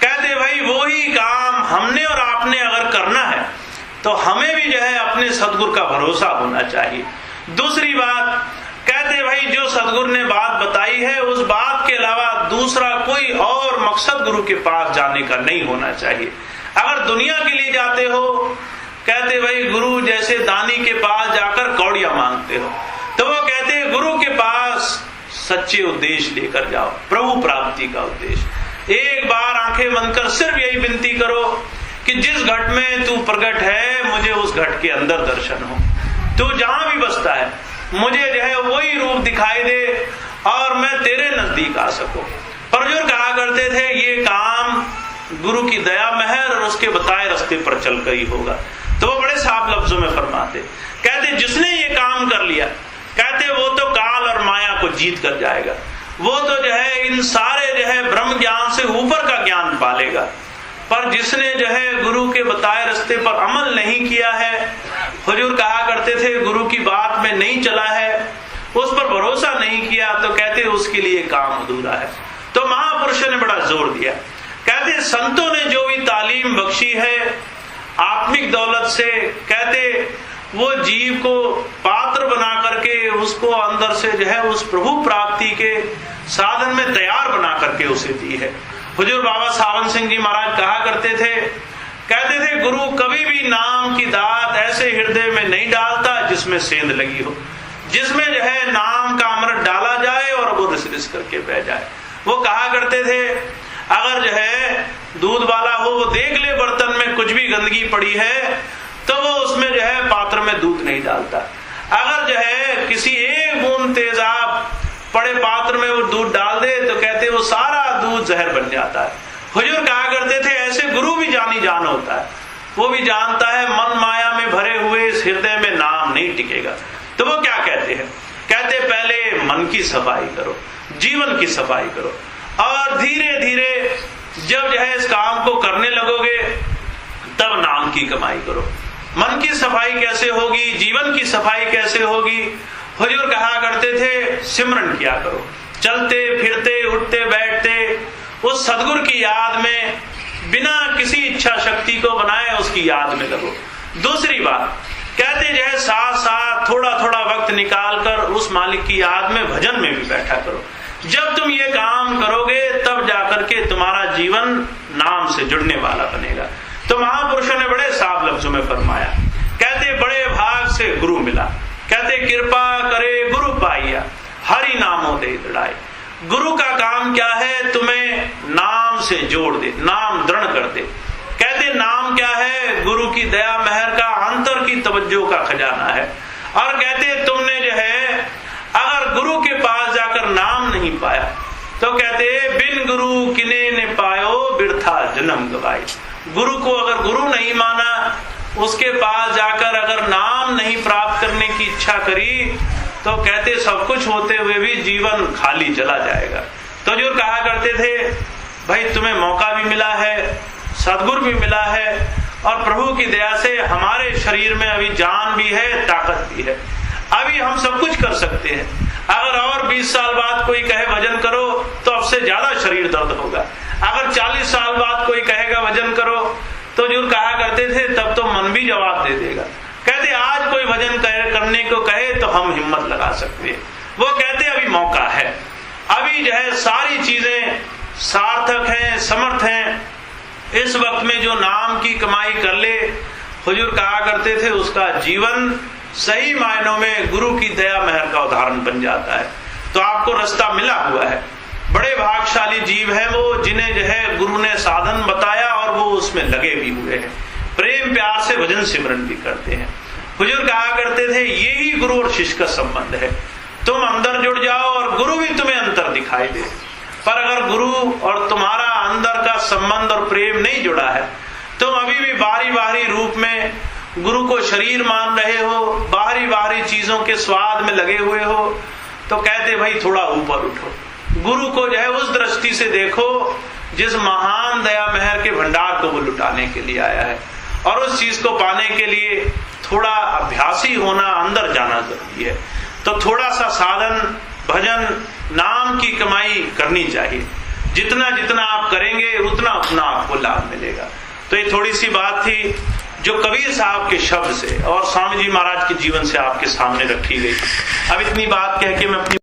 कहते भाई वो ही काम हमने और आपने अगर करना है तो हमें भी जो है अपने सदगुरु का भरोसा होना चाहिए। दूसरी बात कहते भाई जो सदगुरु ने बात बताई है उस बात के अलावा दूसरा कोई और मकसद गुरु के पास जाने का नहीं होना चाहिए। अगर दुनिया के लिए जाते हो, कहते भाई गुरु जैसे दानी के पास जाकर कौड़ियां मांगते हो, तो वो कहते गुरु के पास सच्चे उद्देश्य लेकर जाओ, प्रभु प्राप्ति का उद्देश्य। एक बार आंखें बंद कर सिर्फ यही विनती करो कि जिस घट में तू प्रकट है मुझे उस घट के अंदर दर्शन हो, तू जहां भी बसता है मुझे जो है वही रूप दिखाई दे और मैं तेरे नजदीक आ सकूं। परजुर कहा करते थे ये काम गुरु की दया मेहर और उसके बताए रास्ते पर चलकर ही होगा। तो वो बड़े साफ लफ्जों में फरमाते, कहते जिसने ये काम कर लिया, कहते वो तो काल और माया को जीत कर जाएगा, वो तो जो है इन सारे जो है ब्रह्म ज्ञान से ऊपर का ज्ञान पालेगा। पर जिसने जो है गुरु के बताए रास्ते पर अमल नहीं किया है, हुजूर कहा करते थे गुरु की बात में नहीं चला है, उस पर भरोसा नहीं किया, तो कहते उसके लिए काम अधूरा है। तो महापुरुषों ने बड़ा जोर दिया, कहते संतों ने जो भी तालीम बख्शी है आत्मिक दौलत से, कहते वो जीव को पात्र बना करके उसको अंदर से जो है उस प्रभु प्राप्ति के साधन में तैयार बना करके उसे दी है। हुजूर बाबा सावन सिंह जी महाराज कहा करते थे, कहते थे गुरु कभी भी नाम की दात ऐसे हृदय में नहीं डालता जिसमें सेंध लगी हो। जिसमें जो है नाम का अमृत डाला जाए और वो रिस रिस करके बह जाए। वो कहा करते थे अगर जो है दूध वाला हो वो देख ले बर्तन में कुछ भी गंदगी पड़ी है तो वो उसमें जो है पात्र में दूध नहीं डालता। अगर जो है किसी एक बूंद तेजाब पड़े पात्र में वो दूध डाल दे तो कहते वो सारा दूध जहर बन जाता है। हुजूर कहा करते थे ऐसे गुरु भी जानी जान होता है, वो भी जानता है मन माया में भरे हुए इस हृदय में नाम नहीं टिकेगा। तो वो क्या कहते हैं, कहते पहले मन की सफाई करो, जीवन की सफाई करो, और धीरे धीरे जब जो है इस काम को करने लगोगे तब नाम की कमाई करो। मन की सफाई कैसे होगी, जीवन की सफाई कैसे होगी? हुजूर कहा करते थे सिमरन किया करो, चलते फिरते उठते बैठते उस सदगुरु की याद में बिना किसी इच्छा शक्ति को बनाए उसकी याद में लगो। दूसरी बात कहते जो है साथ साथ थोड़ा थोड़ा वक्त निकाल कर उस मालिक की याद में भजन में भी बैठा करो। जब तुम ये काम करोगे तब जाकर के तुम्हारा जीवन नाम से जुड़ने वाला बनेगा। तो महापुरुषों ने बड़े साफ लफ्जों में फरमाया, कहते बड़े भाग से गुरु मिला, कहते कृपा करे गुरु पाइया, हरि नामों दे दृढ़ाए। गुरु का काम क्या है, तुम्हें नाम से जोड़ दे, नाम दृढ़ कर दे। कहते नाम क्या है, गुरु की दया मेहर का अंतर की तवज्जो का खजाना है। और कहते तुमने जो है अगर गुरु के पास जाकर नाम नहीं पाया तो कहते बिन गुरु किने ने पायो बिरथा जन्म गवाई। गुरु को अगर गुरु नहीं माना, उसके पास जाकर अगर नाम नहीं प्राप्त करने की इच्छा करी तो कहते सब कुछ होते हुए भी जीवन खाली चला जाएगा। तो जो कहा करते थे भाई तुम्हें मौका भी मिला है, सदगुरु भी मिला है, और प्रभु की दया से हमारे शरीर में अभी जान भी है, ताकत भी है, अभी हम सब कुछ कर सकते हैं। अगर और 20 साल बाद कोई कहे वजन करो तो अब से ज्यादा शरीर दर्द होगा। अगर 40 साल बाद कोई कहेगा वजन करो तो जो कहा करते थे तब तो मन भी जवाब दे देगा। कहते आज कोई वजन करने को कहे तो हम हिम्मत लगा सकते हैं। वो कहते अभी मौका है, अभी जो है सारी चीजें सार्थक हैं, समर्थ हैं। इस वक्त में जो नाम की कमाई कर ले, हुजूर कहा करते थे उसका जीवन सही मायनों में गुरु की दया मेहर का उदाहरण बन जाता है। तो आपको रास्ता मिला हुआ है। बड़े भाग्यशाली जीव हैं वो जिन्हें जो है गुरु ने साधन बताया और वो उसमें लगे भी हुए हैं, प्रेम प्यार से भजन सिमरन भी करते हैं। हुजूर कहा करते थे यही गुरु और शिष्य का संबंध है। तुम अंदर जुड़ जाओ और गुरु भी तुम्हें अंतर दिखाई दे। पर अगर गुरु और तुम्हारा अंदर का संबंध और प्रेम नहीं जुड़ा है, तुम अभी भी बाहरी बाहरी रूप में गुरु को शरीर मान रहे हो, बाहरी बाहरी चीजों के स्वाद में लगे हुए हो, तो कहते भाई थोड़ा ऊपर उठो, गुरु को जो है उस दृष्टि से देखो जिस महान दया मेहर के भंडार को वो लुटाने के लिए आया है। और उस चीज को पाने के लिए थोड़ा अभ्यासी होना, अंदर जाना जरूरी है। तो थोड़ा सा साधन, भजन, नाम की कमाई करनी चाहिए। जितना जितना आप करेंगे उतना उतना आपको लाभ मिलेगा। तो ये थोड़ी सी बात थी जो कबीर साहब के शब्द से और स्वामी जी महाराज के जीवन से आपके सामने रखी गई। अब इतनी बात कह के मैं अपनी